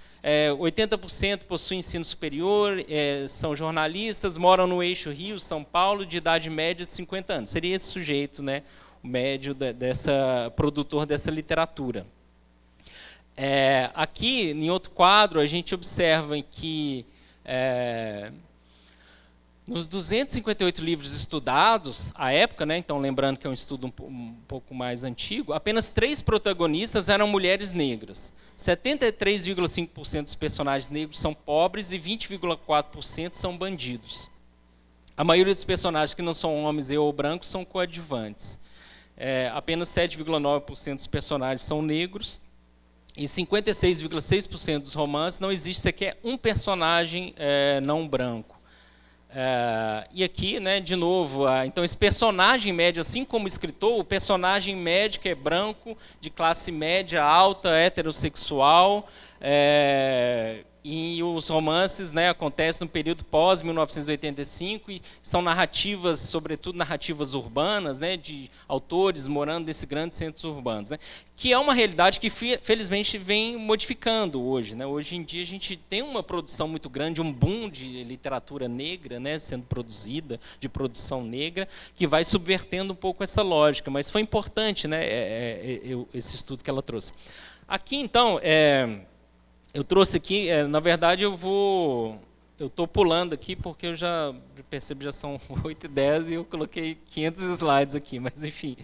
80% possuem ensino superior, são jornalistas, moram no eixo Rio-São Paulo, de idade média de 50 anos. Seria esse sujeito, né, o médio produtor dessa literatura. Aqui, em outro quadro, a gente observa que nos 258 livros estudados, à época, né, então lembrando que é um estudo um pouco mais antigo, apenas 3 protagonistas eram mulheres negras. 73,5% dos personagens negros são pobres e 20,4% são bandidos. A maioria dos personagens que não são homens ou brancos são coadjuvantes. Apenas 7,9% dos personagens são negros. Em 56,6% dos romances não existe sequer um personagem não branco. E aqui, né, de novo, então esse personagem médio, assim como o escritor, o personagem médio que é branco, de classe média alta, heterossexual, e os romances, né, acontecem no período pós-1985 e são narrativas, sobretudo narrativas urbanas, né, de autores morando nesses grandes centros urbanos, né, que é uma realidade que felizmente vem modificando hoje, né. Hoje em dia a gente tem uma produção muito grande, um boom de literatura negra, né, sendo produzida, de produção negra, que vai subvertendo um pouco essa lógica, mas foi importante, né, esse estudo que ela trouxe. Aqui, então, eu trouxe aqui, na verdade eu estou pulando aqui porque eu já percebo que já são 8h10 e eu coloquei 500 slides aqui, mas enfim,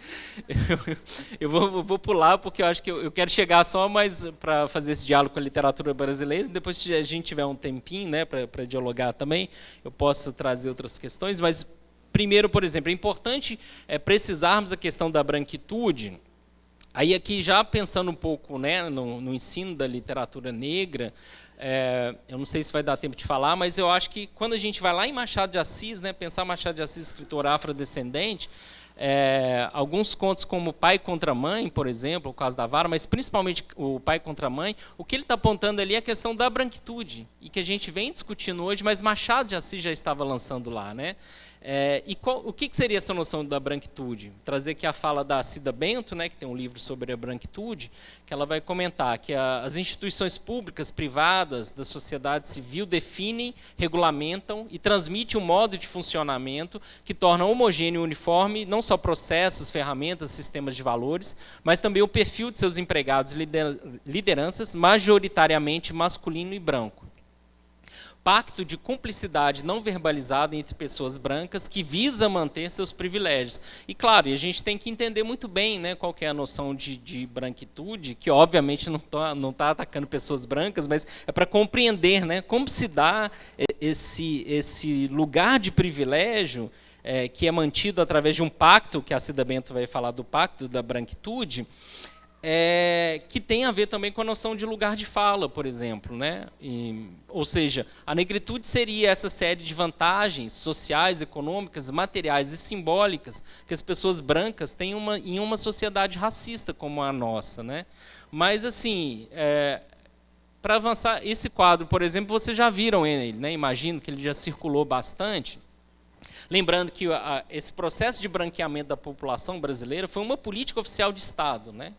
eu vou pular porque eu acho que eu quero chegar só mais para fazer esse diálogo com a literatura brasileira, depois se a gente tiver um tempinho, né, para dialogar também, eu posso trazer outras questões, mas primeiro, por exemplo, é importante precisarmos a questão da branquitude. Aí aqui já pensando um pouco, né, no ensino da literatura negra, eu não sei se vai dar tempo de falar, mas eu acho que quando a gente vai lá em Machado de Assis, né, pensar Machado de Assis, escritor afrodescendente, alguns contos como Pai contra Mãe, por exemplo, o caso da vara, mas principalmente o Pai contra Mãe, o que ele está apontando ali é a questão da branquitude, e que a gente vem discutindo hoje, mas Machado de Assis já estava lançando lá, né? O que seria essa noção da branquitude? Trazer aqui a fala da Cida Bento, né, que tem um livro sobre a branquitude, que ela vai comentar que as instituições públicas, privadas, da sociedade civil definem, regulamentam e transmitem um modo de funcionamento que torna homogêneo e uniforme não só processos, ferramentas, sistemas de valores, mas também o perfil de seus empregados e lideranças, majoritariamente masculino e branco. Pacto de cumplicidade não verbalizada entre pessoas brancas que visa manter seus privilégios. E claro, a gente tem que entender muito bem, né, qual que é a noção de branquitude, que obviamente não tá atacando pessoas brancas, mas é para compreender, né, como se dá esse lugar de privilégio que é mantido através de um pacto, que a Cida Bento vai falar do pacto da branquitude, que tem a ver também com a noção de lugar de fala, por exemplo, né? Ou seja, a negritude seria essa série de vantagens sociais, econômicas, materiais e simbólicas que as pessoas brancas têm em uma sociedade racista como a nossa, né? Mas assim, para avançar esse quadro, por exemplo, vocês já viram ele, né? Imagino que ele já circulou bastante. Lembrando que esse processo de branqueamento da população brasileira foi uma política oficial de Estado, né?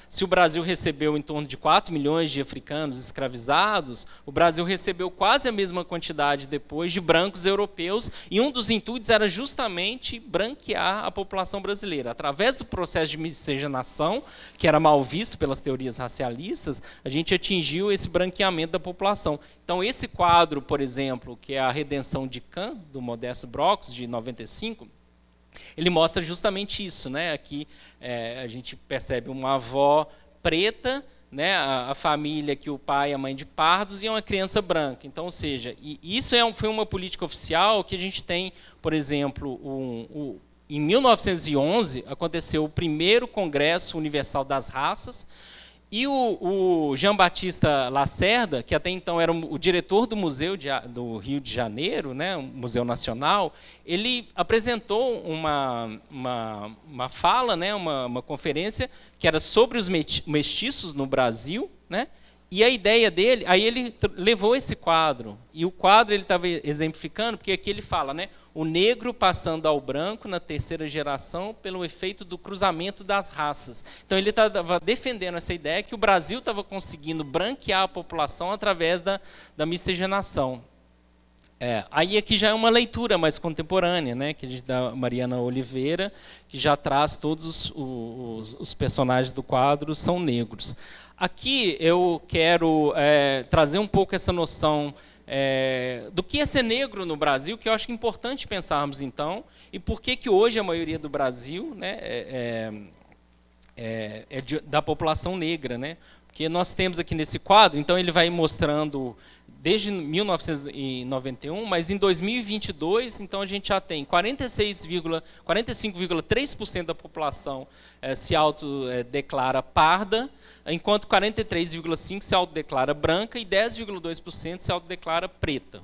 Se o Brasil recebeu em torno de 4 milhões de africanos escravizados, o Brasil recebeu quase a mesma quantidade depois de brancos europeus, e um dos intuitos era justamente branquear a população brasileira. Através do processo de miscigenação, que era mal visto pelas teorias racialistas, a gente atingiu esse branqueamento da população. Então, esse quadro, por exemplo, que é a Redenção de Cã, do Modesto Brockes, de 95, ele mostra justamente isso, né? Aqui a gente percebe uma avó preta, né? A família que o pai e a mãe de pardos e uma criança branca. Então, ou seja, isso foi uma política oficial que a gente tem, por exemplo, em 1911 aconteceu o primeiro Congresso Universal das Raças, E o Jean-Baptiste Lacerda, que até então era o diretor do Museu do Rio de Janeiro, né, o Museu Nacional, ele apresentou uma fala, né, uma conferência que era sobre os mestiços no Brasil, né, e a ideia dele, aí ele levou esse quadro, e o quadro ele estava exemplificando, porque aqui ele fala, né, o negro passando ao branco na terceira geração pelo efeito do cruzamento das raças. Então ele estava defendendo essa ideia que o Brasil estava conseguindo branquear a população através da miscigenação. Aí aqui já é uma leitura mais contemporânea, né, que a gente da Mariana Oliveira, que já traz todos os personagens do quadro são negros. Aqui eu quero trazer um pouco essa noção do que é ser negro no Brasil, que eu acho importante pensarmos então, e por que hoje a maioria do Brasil, né, da população negra, né? Porque nós temos aqui nesse quadro, então ele vai mostrando desde 1991, mas em 2022, então a gente já tem 45,3% da população se autodeclara parda, enquanto 43,5% se autodeclara branca e 10,2% se autodeclara preta.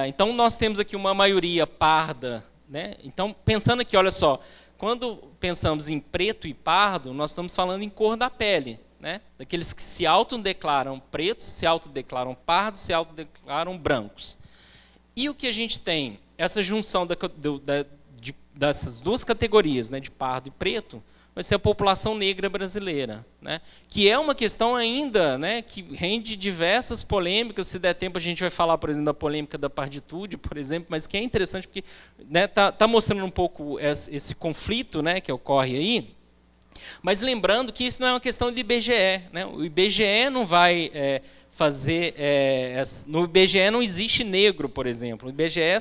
Então nós temos aqui uma maioria parda, né? Então pensando aqui, olha só, quando pensamos em preto e pardo, nós estamos falando em cor da pele, né? Daqueles que se autodeclaram pretos, se autodeclaram pardos, se autodeclaram brancos. E o que a gente tem? Essa junção dessas duas categorias, né, de pardo e preto, vai ser a população negra brasileira, né? Que é uma questão ainda, né, que rende diversas polêmicas. Se der tempo a gente vai falar, por exemplo, da polêmica da parditude, por exemplo, mas que é interessante porque, né, tá mostrando um pouco esse conflito, né, que ocorre aí. Mas lembrando que isso não é uma questão de IBGE, né? O IBGE não vai fazer... no IBGE não existe negro, por exemplo. O IBGE é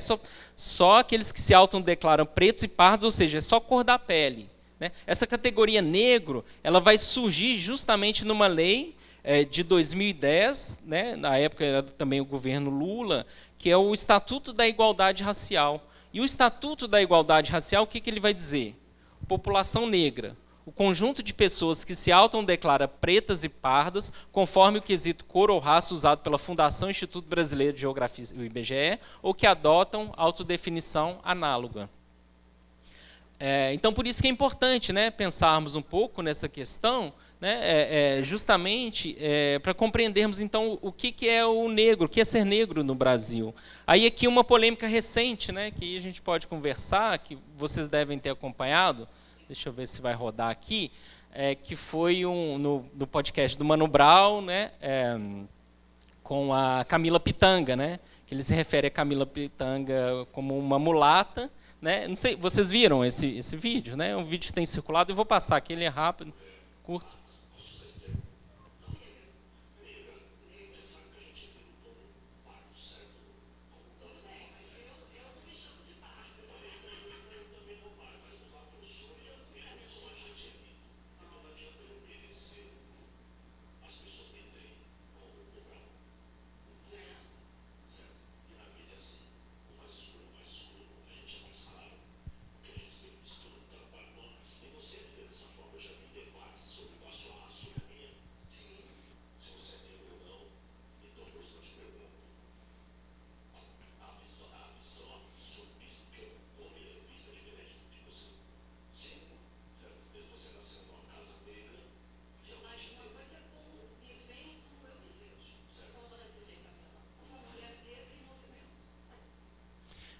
só aqueles que se autodeclaram pretos e pardos, ou seja, é só cor da pele, né? Essa categoria negro ela vai surgir justamente numa lei de 2010, né? Na época era também o governo Lula, que é o Estatuto da Igualdade Racial. E o Estatuto da Igualdade Racial, o que ele vai dizer? População negra. O conjunto de pessoas que se autodeclara pretas e pardas, conforme o quesito cor ou raça usado pela Fundação Instituto Brasileiro de Geografia, o IBGE, ou que adotam autodefinição análoga. Então, por isso que é importante, né, pensarmos um pouco nessa questão, né, justamente para compreendermos, então, o que é o negro, o que é ser negro no Brasil. Aí aqui uma polêmica recente, né, que a gente pode conversar, que vocês devem ter acompanhado. Deixa eu ver se vai rodar aqui, que foi no podcast do Mano Brown, né, com a Camila Pitanga, né, que ele se refere a Camila Pitanga como uma mulata, né. Não sei, vocês viram esse vídeo, né? Um vídeo que tem circulado, eu vou passar aqui, ele é rápido, curto.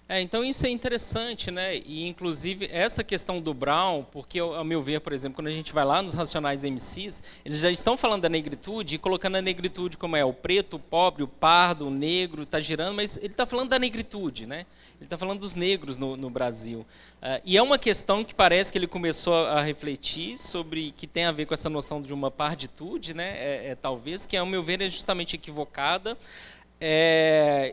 Então isso é interessante, né? E inclusive essa questão do Brown, porque ao meu ver, por exemplo, quando a gente vai lá nos Racionais MCs, eles já estão falando da negritude e colocando a negritude como o preto, o pobre, o pardo, o negro, está girando, mas ele está falando da negritude, né? Ele está falando dos negros no Brasil. E é uma questão que parece que ele começou a refletir sobre, que tem a ver com essa noção de uma parditude, né? Talvez, que ao meu ver é justamente equivocada.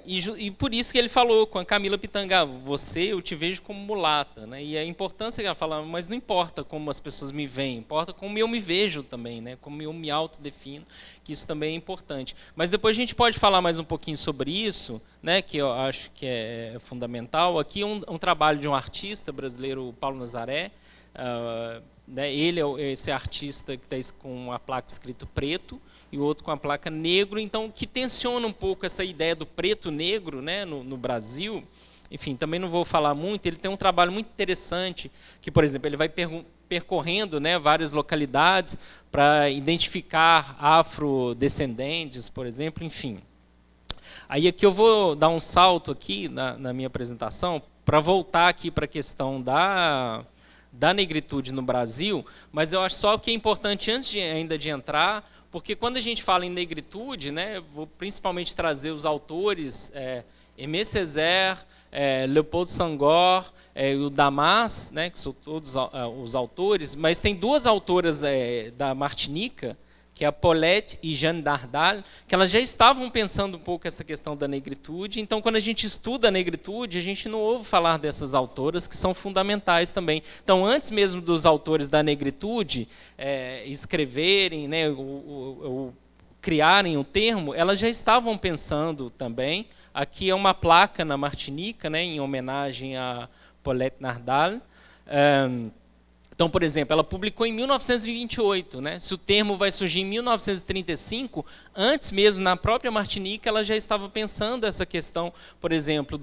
E por isso que ele falou com a Camila Pitanga, eu te vejo como mulata, né? E a importância que ela fala, mas não importa como as pessoas me veem, importa como eu me vejo também, né? Como eu me autodefino, que isso também é importante. Mas depois a gente pode falar mais um pouquinho sobre isso, né? Que eu acho que é fundamental. Aqui um trabalho de um artista brasileiro, o Paulo Nazaré, né? Ele é esse artista que está com a placa escrito preto e o outro com a placa negro, então que tensiona um pouco essa ideia do preto-negro, né, no Brasil. Enfim, também não vou falar muito. Ele tem um trabalho muito interessante que, por exemplo, ele vai percorrendo, né, várias localidades para identificar afrodescendentes, por exemplo, enfim. Aí aqui eu vou dar um salto aqui na minha apresentação para voltar aqui para a questão da negritude no Brasil, mas eu acho só que é importante antes ainda de entrar, porque quando a gente fala em negritude, né, vou principalmente trazer os autores, Aimé Césaire, Leopoldo Senghor e o Damas, né, que são todos os autores, mas tem duas autoras da Martinica, que é a Paulette e Jeanne Dardal, que elas já estavam pensando um pouco essa questão da negritude. Então, quando a gente estuda a negritude, a gente não ouve falar dessas autoras, que são fundamentais também. Então, antes mesmo dos autores da negritude escreverem, né, ou criarem o termo, elas já estavam pensando também. Aqui é uma placa na Martinica, né, em homenagem a Paulette Nardal. Então, por exemplo, ela publicou em 1928, né? Se o termo vai surgir em 1935, antes mesmo, na própria Martinica, ela já estava pensando essa questão, por exemplo,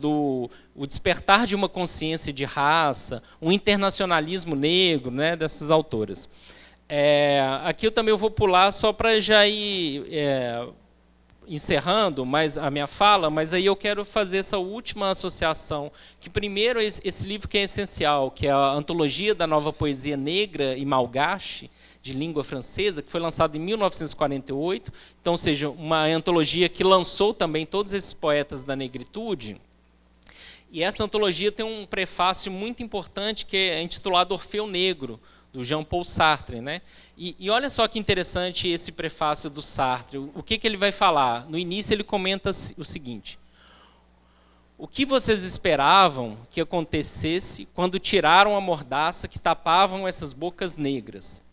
o despertar de uma consciência de raça, um internacionalismo negro, né, dessas autoras. Aqui eu também vou pular só para já ir encerrando a minha fala, mas aí eu quero fazer essa última associação, que primeiro esse livro que é essencial, que é a Antologia da Nova Poesia Negra e Malgache, de língua francesa, que foi lançado em 1948, então, ou seja, uma antologia que lançou também todos esses poetas da negritude. E essa antologia tem um prefácio muito importante, que é intitulado Orfeu Negro, do Jean-Paul Sartre, né? E olha só que interessante esse prefácio do Sartre. O que ele vai falar? No início ele comenta o seguinte: o que vocês esperavam que acontecesse quando tiraram a mordaça que tapavam essas bocas negras?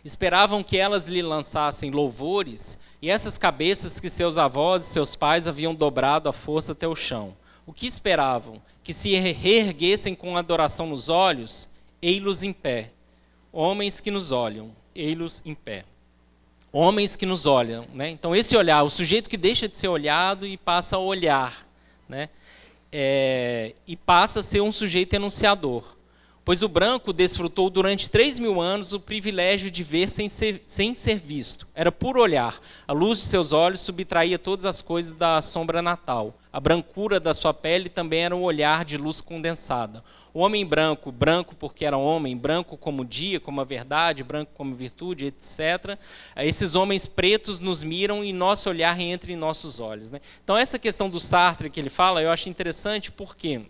Esperavam que elas lhe lançassem louvores e essas cabeças que seus avós e seus pais haviam dobrado à força até o chão. O que esperavam? Que se reerguessem com adoração nos olhos? Ei-los em pé. Homens que nos olham, ei-los em pé. Homens que nos olham, né? Então esse olhar, o sujeito que deixa de ser olhado e passa a olhar, né? E passa a ser um sujeito enunciador. Pois o branco desfrutou durante 3.000 anos o privilégio de ver sem ser visto. Era puro olhar. A luz de seus olhos subtraía todas as coisas da sombra natal. A brancura da sua pele também era um olhar de luz condensada. O homem branco, branco porque era homem, branco como o dia, como a verdade, branco como virtude, etc. Esses homens pretos nos miram e nosso olhar entra em nossos olhos, né? Então essa questão do Sartre que ele fala, eu acho interessante porque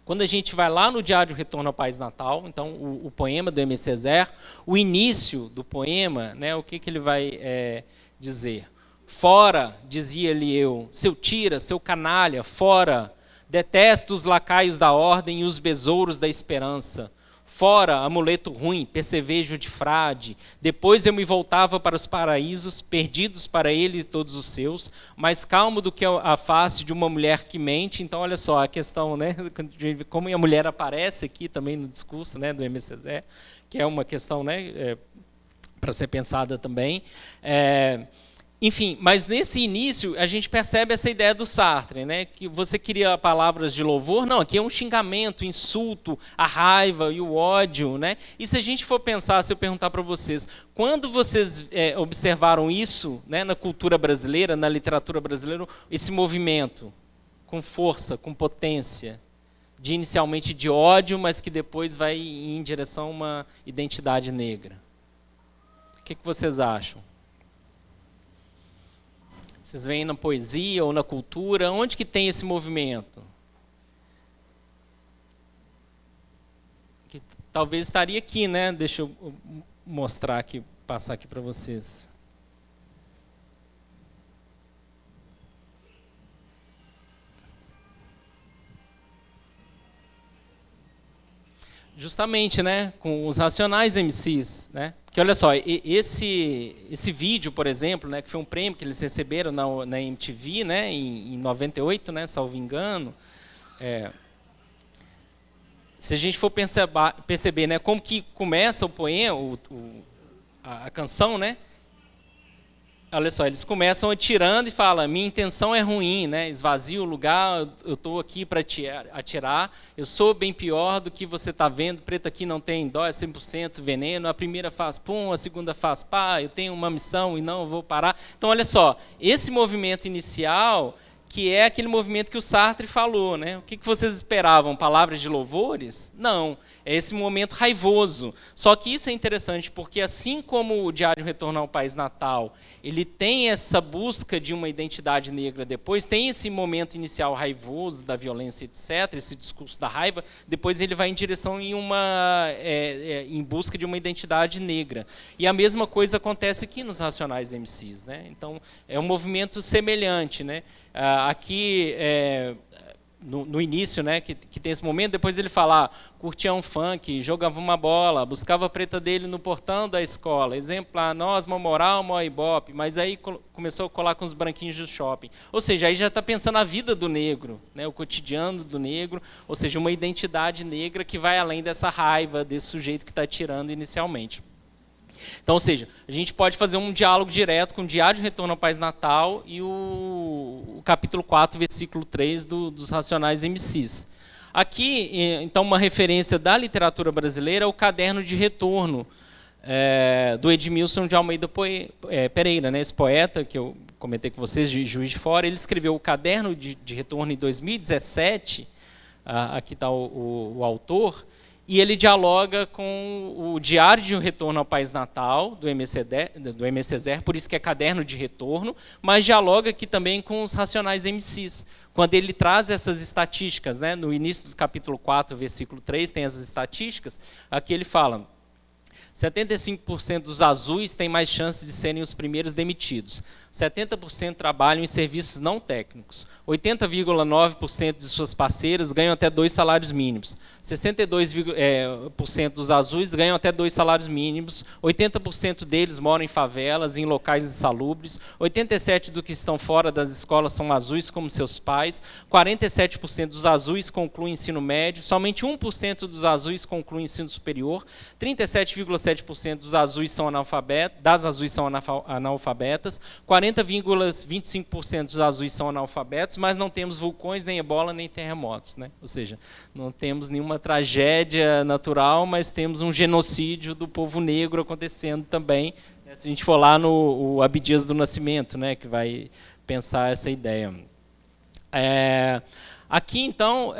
quando a gente vai lá no Diário Retorno ao País Natal, então o poema do Aimé Césaire, o início do poema, né, o que ele vai dizer? Fora, dizia-lhe eu, seu tira, seu canalha, fora, detesto os lacaios da ordem e os besouros da esperança. Fora, amuleto ruim, percevejo de frade. Depois eu me voltava para os paraísos, perdidos para ele e todos os seus, mais calmo do que a face de uma mulher que mente. Então, olha só, a questão, né, como a mulher aparece aqui também no discurso, né, do Aimé Césaire, que é uma questão, né, para ser pensada também. Enfim, mas nesse início a gente percebe essa ideia do Sartre, né? Que você queria palavras de louvor, não, aqui é um xingamento, insulto, a raiva e o ódio, né? E se a gente for pensar, se eu perguntar para vocês, quando vocês observaram isso, né, na cultura brasileira, na literatura brasileira, esse movimento com força, com potência, inicialmente de ódio, mas que depois vai em direção a uma identidade negra? O que vocês acham? Vocês veem na poesia ou na cultura, onde que tem esse movimento? Que talvez estaria aqui, né? Deixa eu mostrar aqui, passar aqui para vocês. Justamente, né, com os Racionais MCs, né? Porque olha só, esse vídeo, por exemplo, né, que foi um prêmio que eles receberam na MTV, né, em 98, né, salvo engano. se a gente for perceber, né, como que começa o poema, a canção, né? Olha só, eles começam atirando e falam, minha intenção é ruim, né? Esvazia o lugar, eu estou aqui para atirar, eu sou bem pior do que você está vendo, preto aqui não tem dó, é 100% veneno, a primeira faz pum, a segunda faz pá, eu tenho uma missão e não vou parar. Então, olha só, esse movimento inicial, que é aquele movimento que o Sartre falou, né? O que vocês esperavam? Palavras de louvores? Não, é esse momento raivoso. Só que isso é interessante, porque assim como o Diário Retorno ao País Natal, ele tem essa busca de uma identidade negra depois, tem esse momento inicial raivoso da violência, etc., esse discurso da raiva, depois ele vai em direção em busca de uma identidade negra. E a mesma coisa acontece aqui nos Racionais MCs, né? Então, é um movimento semelhante, né? Aqui, no início, né, que tem esse momento, depois ele fala, curtia um funk, jogava uma bola, buscava a preta dele no portão da escola, exemplar, nós, mó moral, mó ibope, mas aí começou a colar com os branquinhos do shopping. Ou seja, aí já está pensando a vida do negro, né, o cotidiano do negro, ou seja, uma identidade negra que vai além dessa raiva desse sujeito que está tirando inicialmente. Então, ou seja, a gente pode fazer um diálogo direto com o Diário de Retorno ao País Natal e o capítulo 4, versículo 3 dos Racionais MCs. Aqui, então, uma referência da literatura brasileira ao Caderno de Retorno, do Edmilson de Almeida Pereira, né, esse poeta que eu comentei com vocês, de Juiz de Fora. Ele escreveu o Caderno de Retorno em 2017, aqui está o autor, e ele dialoga com o Diário de Retorno ao País Natal, do MCZer, por isso que é Caderno de Retorno, mas dialoga aqui também com os Racionais MCs, quando ele traz essas estatísticas, né? No início do capítulo 4, versículo 3, tem as estatísticas, aqui ele fala, 75% dos azuis têm mais chances de serem os primeiros demitidos. 70% trabalham em serviços não técnicos. 80,9% de suas parceiras ganham até 2 salários mínimos. 62% dos azuis ganham até 2 salários mínimos. 80% deles moram em favelas, em locais insalubres. 87% dos que estão fora das escolas são azuis, como seus pais. 47% dos azuis concluem ensino médio. Somente 1% dos azuis concluem ensino superior. 37,7% dos azuis são analfabetas. 40,25% dos azuis são analfabetos, mas não temos vulcões, nem ebola, nem terremotos, né? Ou seja, não temos nenhuma tragédia natural, mas temos um genocídio do povo negro acontecendo também, né? Se a gente for lá no Abdias do Nascimento, né, que vai pensar essa ideia. Aqui, então,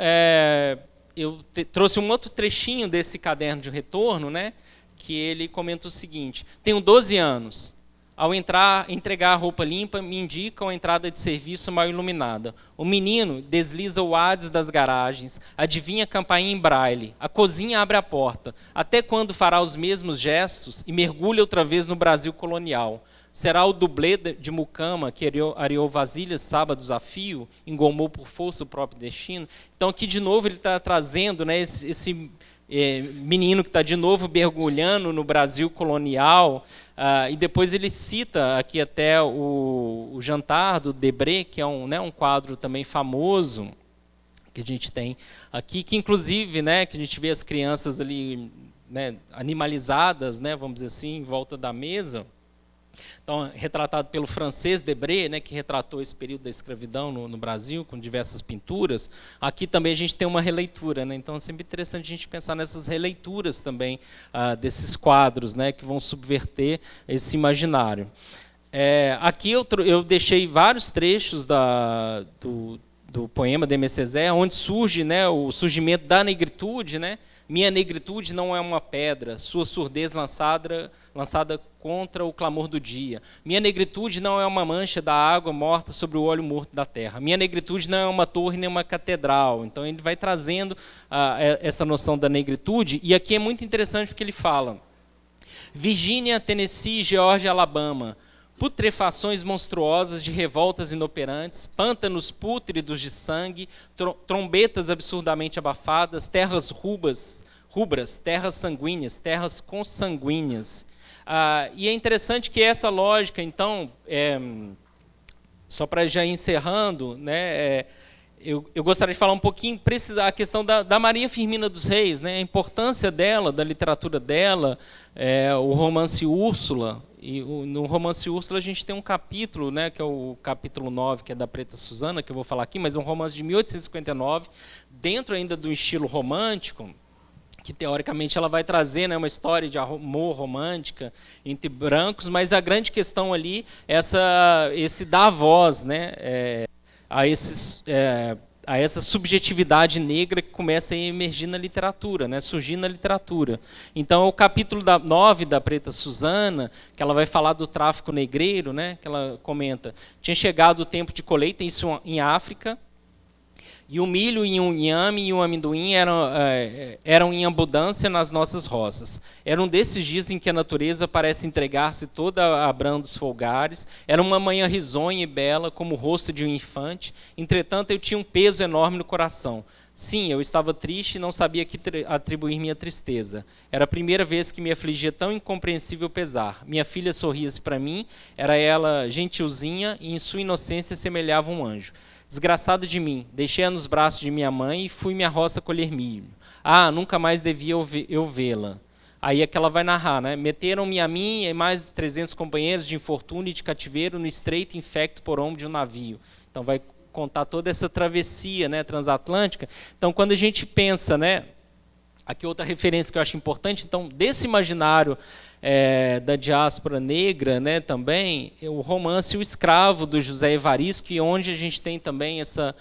eu trouxe um outro trechinho desse Caderno de Retorno, né, que ele comenta o seguinte: tenho 12 anos. Ao entregar a roupa limpa, me indicam a entrada de serviço mal iluminada. O menino desliza o Hades das garagens, adivinha a campainha em braille. A cozinha abre a porta. Até quando fará os mesmos gestos e mergulha outra vez no Brasil colonial? Será o dublê de mucama que areou vasilhas sábados a fio, engomou por força o próprio destino? Então, aqui, de novo, ele está trazendo, né, esse menino que está de novo mergulhando no Brasil colonial, e depois ele cita aqui até o Jantar do Debré, que é um quadro também famoso que a gente tem aqui, que inclusive, né, que a gente vê as crianças ali, né, animalizadas, né, vamos dizer assim, em volta da mesa. Então, retratado pelo francês Debré, né, que retratou esse período da escravidão no Brasil, com diversas pinturas. Aqui também a gente tem uma releitura, né? Então é sempre interessante a gente pensar nessas releituras também desses quadros, né, que vão subverter esse imaginário. Aqui eu deixei vários trechos do poema de MCZer, onde surge, né, o surgimento da negritude, né? Minha negritude não é uma pedra, sua surdez lançada contra o clamor do dia. Minha negritude não é uma mancha da água morta sobre o óleo morto da terra. Minha negritude não é uma torre nem uma catedral. Então ele vai trazendo essa noção da negritude, e aqui é muito interessante porque ele fala: Virgínia, Tennessee, Geórgia, Alabama, putrefações monstruosas de revoltas inoperantes, pântanos pútridos de sangue, trombetas absurdamente abafadas, terras rubras, terras sanguíneas, terras consanguíneas. E é interessante que essa lógica, então, só para já encerrando, né, eu gostaria de falar um pouquinho, precisar a questão da Maria Firmina dos Reis, né? A importância dela, da literatura dela, o romance Úrsula. E no romance Úrsula a gente tem um capítulo, né, que é o capítulo 9, que é da Preta Suzana, que eu vou falar aqui, mas é um romance de 1859, dentro ainda do estilo romântico, que teoricamente ela vai trazer, né, uma história de amor romântica entre brancos, mas a grande questão ali é esse dar voz, né, a essa subjetividade negra que começa a emergir na literatura, né, surgir na literatura. Então, o capítulo 9 da Preta Suzana, que ela vai falar do tráfico negreiro, né, que ela comenta, tinha chegado o tempo de colheita, isso em África, e o milho e o inhame e o amendoim eram em abundância nas nossas roças. Era um desses dias em que a natureza parece entregar-se toda a brandos folgares. Era uma manhã risonha e bela, como o rosto de um infante. Entretanto, eu tinha um peso enorme no coração. Sim, eu estava triste e não sabia a que atribuir minha tristeza. Era a primeira vez que me afligia tão incompreensível pesar. Minha filha sorria-se para mim, era ela gentilzinha e em sua inocência semelhava um anjo. Desgraçado de mim, deixei-a nos braços de minha mãe e fui-me à roça colher milho. Ah, nunca mais devia eu vê-la. Aí é que ela vai narrar, né? Meteram-me a mim e mais de 300 companheiros de infortúnio e de cativeiro no estreito infecto porão de um navio. Então vai contar toda essa travessia, né, transatlântica. Então quando a gente pensa, né, aqui outra referência que eu acho importante, então desse imaginário da diáspora negra, né, também, o romance O Escravo, do José Evaristo, e onde a gente tem também essa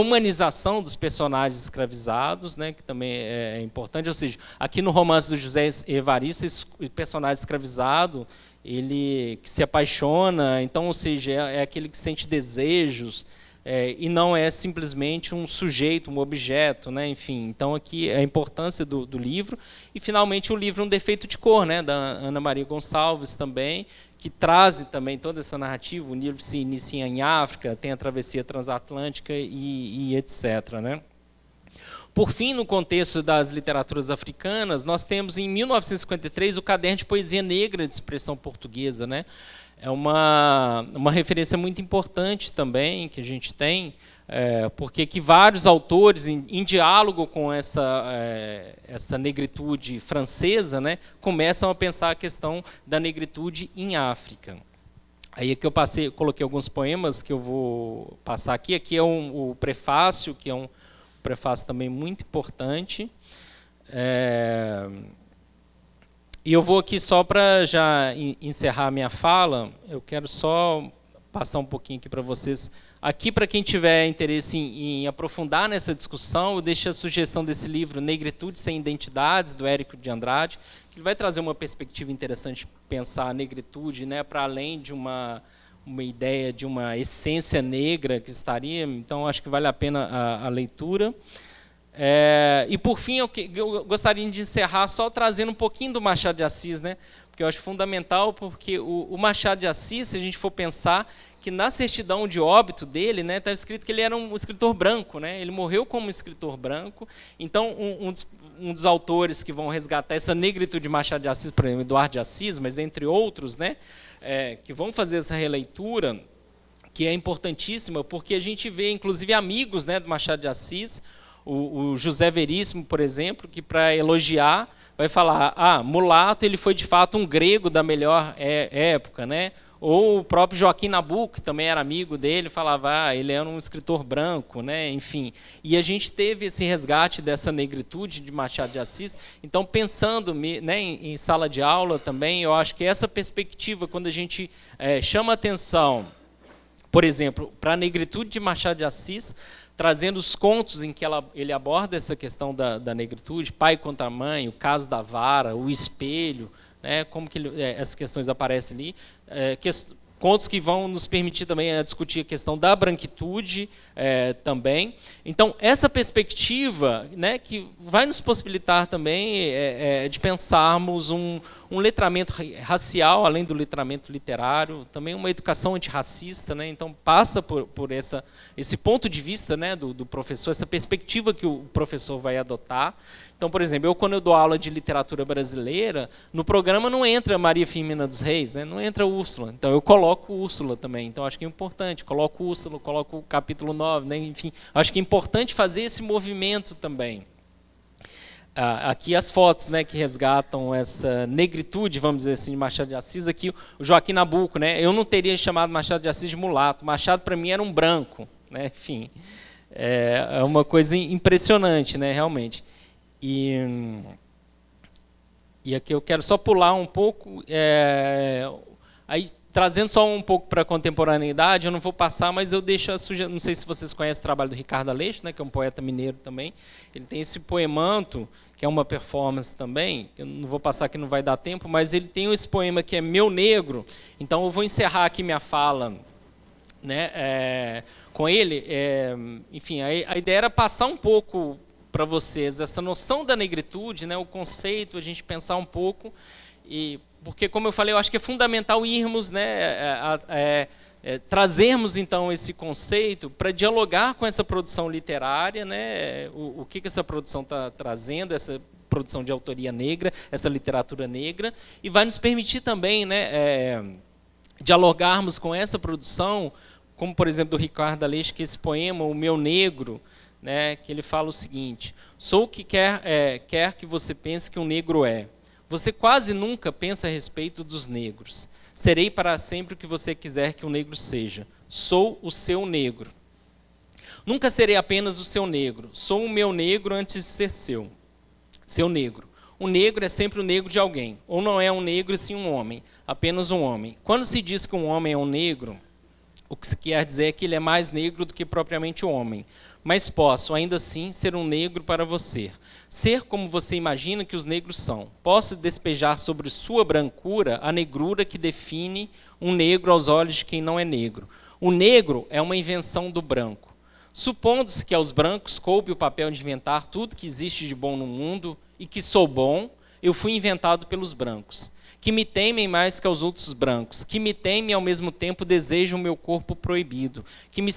humanização dos personagens escravizados, né, que também é importante. Ou seja, aqui no romance do José Evaristo, esse personagem escravizado, ele que se apaixona, então, ou seja, é aquele que sente desejos, e não é simplesmente um sujeito, um objeto, né? Enfim, então aqui a importância do livro. E, finalmente, o livro Um Defeito de Cor, né? Da Ana Maria Gonçalves também, que traz também toda essa narrativa. O livro se inicia em África, tem a travessia transatlântica e etc., né? Por fim, no contexto das literaturas africanas, nós temos, em 1953, o Caderno de Poesia Negra de Expressão Portuguesa, né? É uma referência muito importante também que a gente tem, porque que vários autores, em diálogo com essa negritude francesa, né, começam a pensar a questão da negritude em África. Aí é que eu coloquei alguns poemas que eu vou passar aqui. Aqui é o prefácio, que é um prefácio também muito importante. E eu vou aqui só para já encerrar a minha fala, eu quero só passar um pouquinho aqui para vocês. Aqui, para quem tiver interesse em aprofundar nessa discussão, eu deixo a sugestão desse livro, Negritude Sem Identidades, do Érico de Andrade, que vai trazer uma perspectiva interessante de pensar a negritude, né, para além de uma ideia de uma essência negra que estaria. Então, acho que vale a pena a leitura. E, por fim, eu gostaria de encerrar só trazendo um pouquinho do Machado de Assis, né? Porque eu acho fundamental, porque o Machado de Assis, se a gente for pensar que na certidão de óbito dele, né, está escrito que ele era um escritor branco, né? Ele morreu como escritor branco. Então, um dos autores que vão resgatar essa negritude de Machado de Assis, por exemplo, Eduardo de Assis, mas entre outros, né, que vão fazer essa releitura, que é importantíssima, porque a gente vê, inclusive, amigos, né, do Machado de Assis, o José Veríssimo, por exemplo, que para elogiar vai falar, Mulato ele foi de fato um grego da melhor época, né? Ou o próprio Joaquim Nabuco, que também era amigo dele, falava, ele era um escritor branco, né? Enfim. E a gente teve esse resgate dessa negritude de Machado de Assis. Então, pensando, né, em sala de aula também, eu acho que essa perspectiva, quando a gente chama atenção, por exemplo, para a negritude de Machado de Assis, trazendo os contos em que ele aborda essa questão da negritude, pai contra mãe, o caso da vara, o espelho, né, como que essas questões aparecem ali, contos que vão nos permitir também discutir a questão da branquitude também. Então, essa perspectiva, né, que vai nos possibilitar também de pensarmos um um letramento racial, além do letramento literário, também uma educação antirracista, né? Então passa por esse ponto de vista, né, do professor, essa perspectiva que o professor vai adotar. Então, por exemplo, quando eu dou aula de literatura brasileira, no programa não entra Maria Firmina dos Reis, né? Não entra Úrsula. Então eu coloco Úrsula também. Então acho que é importante, coloco Úrsula, coloco o capítulo 9, né? Enfim, acho que é importante fazer esse movimento também. Aqui as fotos, né, que resgatam essa negritude, vamos dizer assim, de Machado de Assis. Aqui o Joaquim Nabuco, né? Eu não teria chamado Machado de Assis de mulato. Machado para mim era um branco, né? Enfim, é uma coisa impressionante, né, realmente. E aqui eu quero só pular um pouco, aí trazendo só um pouco para a contemporaneidade, eu não vou passar, mas eu deixo a sugestão. Não sei se vocês conhecem o trabalho do Ricardo Aleixo, né, que é um poeta mineiro também. Ele tem esse poemanto, que é uma performance também, que eu não vou passar aqui, não vai dar tempo, mas ele tem esse poema que é Meu Negro. Então eu vou encerrar aqui minha fala, né, com ele. Enfim, a ideia era passar um pouco para vocês essa noção da negritude, né, o conceito, a gente pensar um pouco, porque, como eu falei, eu acho que é fundamental irmos, né, trazermos, então, esse conceito para dialogar com essa produção literária, né, o que essa produção está trazendo, essa produção de autoria negra, essa literatura negra, e vai nos permitir também, né, dialogarmos com essa produção, como, por exemplo, do Ricardo Aleixo, que esse poema, O Meu Negro, né, que ele fala o seguinte: sou o que quer que você pense que um negro é. Você quase nunca pensa a respeito dos negros. Serei para sempre o que você quiser que um negro seja. Sou o seu negro. Nunca serei apenas o seu negro. Sou o meu negro antes de ser seu negro. O negro é sempre o negro de alguém. Ou não é um negro, e sim um homem. Apenas um homem. Quando se diz que um homem é um negro, o que se quer dizer é que ele é mais negro do que propriamente o homem. Mas posso, ainda assim, ser um negro para você. Ser como você imagina que os negros são. Posso despejar sobre sua brancura a negrura que define um negro aos olhos de quem não é negro. O negro é uma invenção do branco. Supondo-se que aos brancos coube o papel de inventar tudo que existe de bom no mundo e que sou bom, eu fui inventado pelos brancos, que me temem mais que aos outros brancos, que me temem e ao mesmo tempo desejam o meu corpo proibido, que me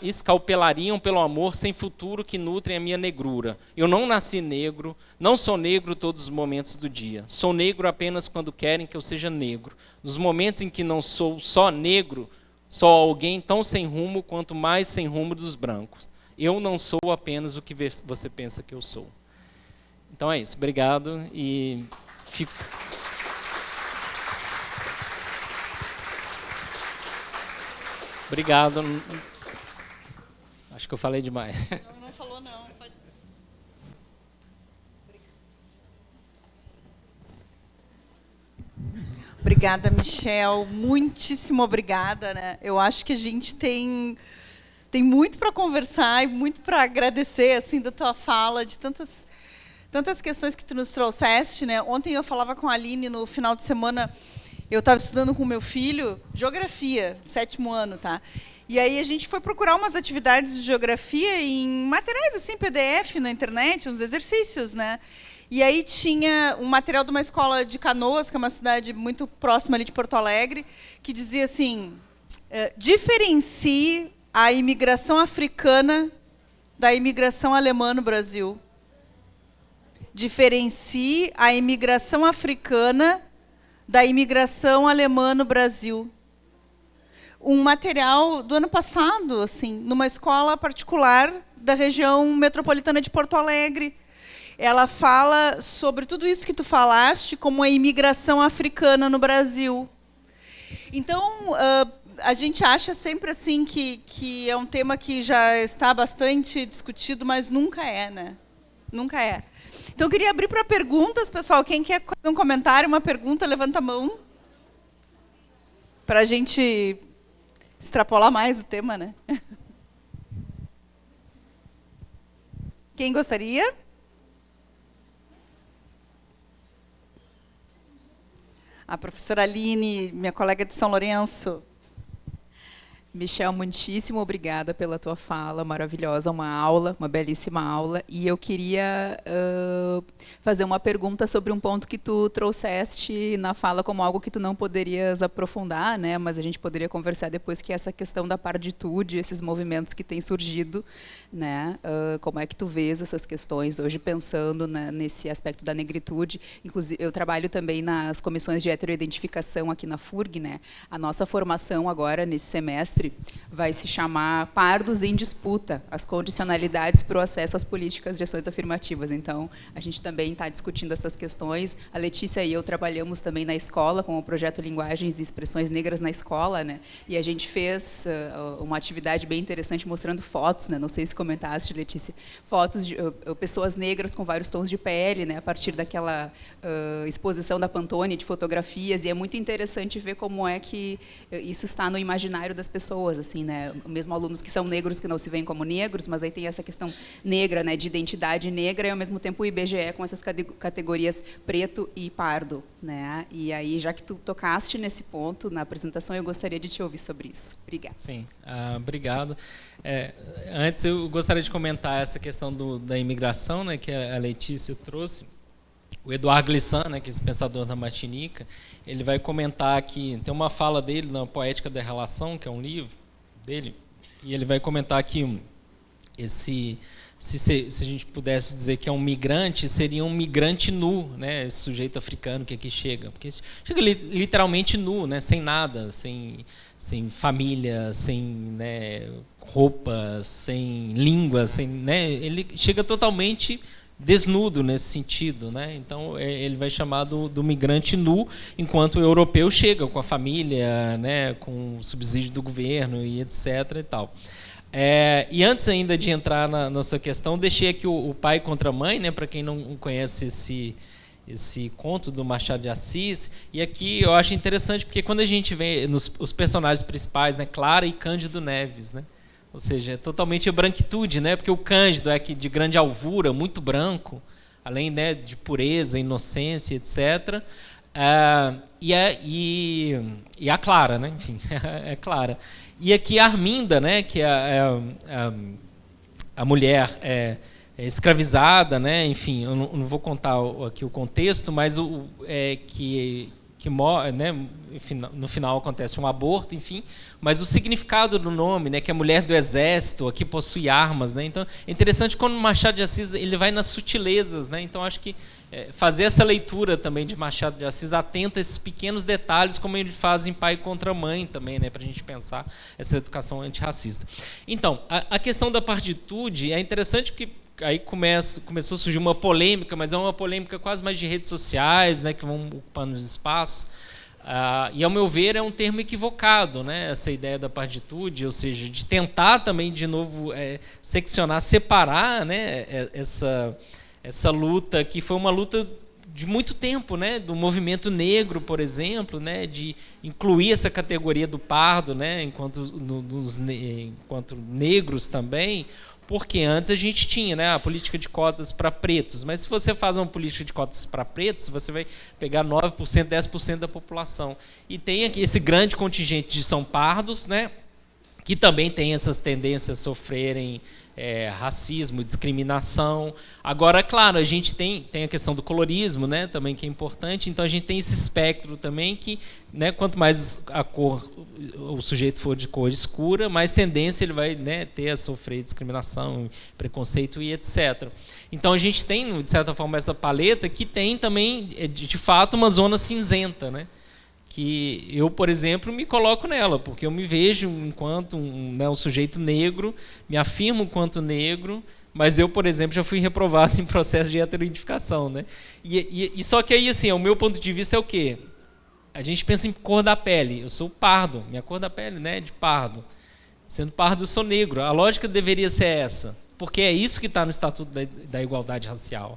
escalpelariam pelo amor sem futuro que nutrem a minha negrura. Eu não nasci negro, não sou negro todos os momentos do dia. Sou negro apenas quando querem que eu seja negro. Nos momentos em que não sou só negro, sou alguém tão sem rumo quanto mais sem rumo dos brancos. Eu não sou apenas o que você pensa que eu sou. Então é isso. Obrigado e fico... Obrigado. Acho que eu falei demais. Não falou, não. Obrigada, Michel. Muitíssimo obrigada, né? Eu acho que a gente tem muito para conversar e muito para agradecer, assim, da tua fala, de tantas questões que tu nos trouxeste, né? Ontem eu falava com a Aline no final de semana. Eu estava estudando com o meu filho geografia, 7º ano, tá? E aí a gente foi procurar umas atividades de geografia em materiais assim, PDF na internet, uns exercícios, né? E aí tinha um material de uma escola de Canoas, que é uma cidade muito próxima ali de Porto Alegre, que dizia assim: diferencie a imigração africana da imigração alemã no Brasil. Diferencie a imigração africana da imigração alemã no Brasil. Um material do ano passado, assim, numa escola particular da região metropolitana de Porto Alegre. Ela fala sobre tudo isso que tu falaste, como a imigração africana no Brasil. Então, a gente acha sempre assim que é um tema que já está bastante discutido, mas nunca é, né? Nunca é. Então, eu queria abrir para perguntas, pessoal. Quem quer fazer um comentário, uma pergunta, levanta a mão. Para a gente extrapolar mais o tema, né? Quem gostaria? A professora Aline, minha colega de São Lourenço. Michel, muitíssimo obrigada pela tua fala maravilhosa, uma aula, uma belíssima aula. E eu queria fazer uma pergunta sobre um ponto que tu trouxeste na fala como algo que tu não poderias aprofundar, né? Mas a gente poderia conversar depois, que é essa questão da parditude, esses movimentos que têm surgido, né? Como é que tu vês essas questões hoje, pensando nesse aspecto da negritude? Inclusive, eu trabalho também nas comissões de heteroidentificação aqui na FURG, né? A nossa formação agora, nesse semestre, vai se chamar Pardos em Disputa, as condicionalidades para o acesso às políticas de ações afirmativas. Então, a gente também está discutindo essas questões. A Letícia e eu trabalhamos também na escola com o projeto Linguagens e Expressões Negras na Escola, né? E a gente fez uma atividade bem interessante mostrando fotos, né? Não sei se comentaste, Letícia, fotos de pessoas negras com vários tons de pele, né? A partir daquela exposição da Pantone de fotografias, e é muito interessante ver como é que isso está no imaginário das pessoas, assim, né? Mesmo alunos que são negros, que não se veem como negros, mas aí tem essa questão negra, né, de identidade negra, e ao mesmo tempo o IBGE com essas categorias preto e pardo, né? E aí, já que tu tocaste nesse ponto na apresentação, eu gostaria de te ouvir sobre isso. Obrigada. Sim, obrigado. Antes eu gostaria de comentar essa questão da imigração, né, que a Letícia trouxe. O Eduardo Glissant, né, que é esse pensador da Martinica, ele vai comentar aqui, tem uma fala dele na Poética da Relação, que é um livro dele, e ele vai comentar que se a gente pudesse dizer que é um migrante, seria um migrante nu, né, esse sujeito africano que aqui chega, porque chega literalmente nu, né, sem nada, sem família, sem, né, roupa, sem língua, sem, né, ele chega totalmente desnudo nesse sentido, né? Então ele vai chamar do migrante nu, enquanto o europeu chega com a família, né, com o subsídio do governo e etc. e tal. E antes ainda de entrar na sua questão, deixei aqui o Pai contra a Mãe, né, para quem não conhece esse conto do Machado de Assis. E aqui eu acho interessante porque quando a gente vê os personagens principais, né, Clara e Cândido Neves, né? Ou seja, é totalmente a branquitude, né? Porque o Cândido é de grande alvura, muito branco, além, né, de pureza, inocência, etc. E a Clara, né? Enfim, é Clara. E aqui a Arminda, né, que é a mulher escravizada, né? Enfim, eu não vou contar aqui o contexto, mas que né, enfim, no final acontece um aborto, enfim, mas o significado do nome, né, que é mulher do exército, aqui possui armas, né? Então é interessante quando Machado de Assis ele vai nas sutilezas, né? Então acho que fazer essa leitura também de Machado de Assis atento a esses pequenos detalhes, como ele faz em Pai contra a Mãe também, né, para a gente pensar essa educação antirracista. Então a questão da partitude é interessante porque aí começou a surgir uma polêmica, mas é uma polêmica quase mais de redes sociais, né, que vão ocupando os espaços. E, ao meu ver, é um termo equivocado, né, essa ideia da partitude, ou seja, de tentar também, de novo, seccionar, separar, né, essa luta, que foi uma luta de muito tempo, né, do movimento negro, por exemplo, né, de incluir essa categoria do pardo, né, enquanto negros também. Porque antes a gente tinha, né, a política de cotas para pretos, mas se você faz uma política de cotas para pretos, você vai pegar 9%, 10% da população. E tem aqui esse grande contingente de são pardos, né, que também tem essas tendências a sofrerem racismo, discriminação. Agora, claro, a gente tem a questão do colorismo, né, também, que é importante, então a gente tem esse espectro também que, né, quanto mais o sujeito for de cor escura, mais tendência ele vai, né, ter a sofrer discriminação, preconceito e etc. Então a gente tem, de certa forma, essa paleta que tem também, de fato, uma zona cinzenta, né? Que eu, por exemplo, me coloco nela, porque eu me vejo enquanto um sujeito negro, me afirmo enquanto negro, mas eu, por exemplo, já fui reprovado em processo de heteroidentificação, né? E só que aí, assim, o meu ponto de vista é o quê? A gente pensa em cor da pele. Eu sou pardo, minha cor da pele, né, de pardo. Sendo pardo, eu sou negro. A lógica deveria ser essa, porque é isso que está no Estatuto da Igualdade Racial,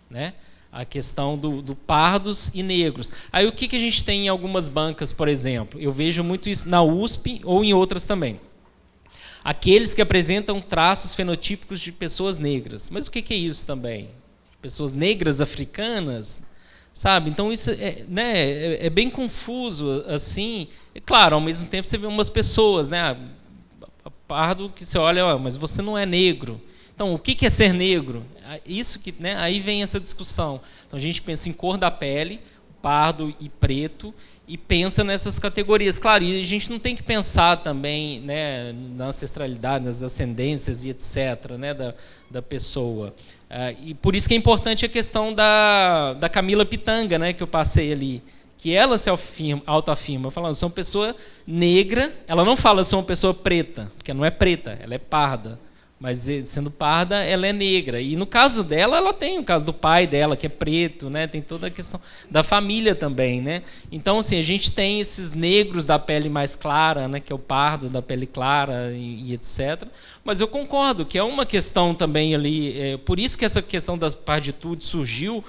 né? A questão do pardos e negros. Aí o que a gente tem em algumas bancas, por exemplo? Eu vejo muito isso na USP ou em outras também. Aqueles que apresentam traços fenotípicos de pessoas negras. Mas o que é isso também? Pessoas negras africanas, sabe? Então isso é bem confuso, assim. É claro, ao mesmo tempo você vê umas pessoas, né, pardo que você olha, mas você não é negro. Então, o que é ser negro? Isso que, né, aí vem essa discussão. Então, a gente pensa em cor da pele, pardo e preto, e pensa nessas categorias. Claro, e a gente não tem que pensar também, né, na ancestralidade, nas ascendências e etc., né, da pessoa. E por isso que é importante a questão da Camila Pitanga, né, que eu passei ali, que ela se autoafirma, falando, eu sou uma pessoa negra, ela não fala, eu sou uma pessoa preta, porque não é preta, ela é parda. Mas sendo parda, ela é negra. E no caso dela, ela tem o caso do pai dela, que é preto, né? Tem toda a questão da família também, né? Então, assim, a gente tem esses negros da pele mais clara, né? Que é o pardo da pele clara e etc. Mas eu concordo que é uma questão também ali, por isso que essa questão das parditudes surgiu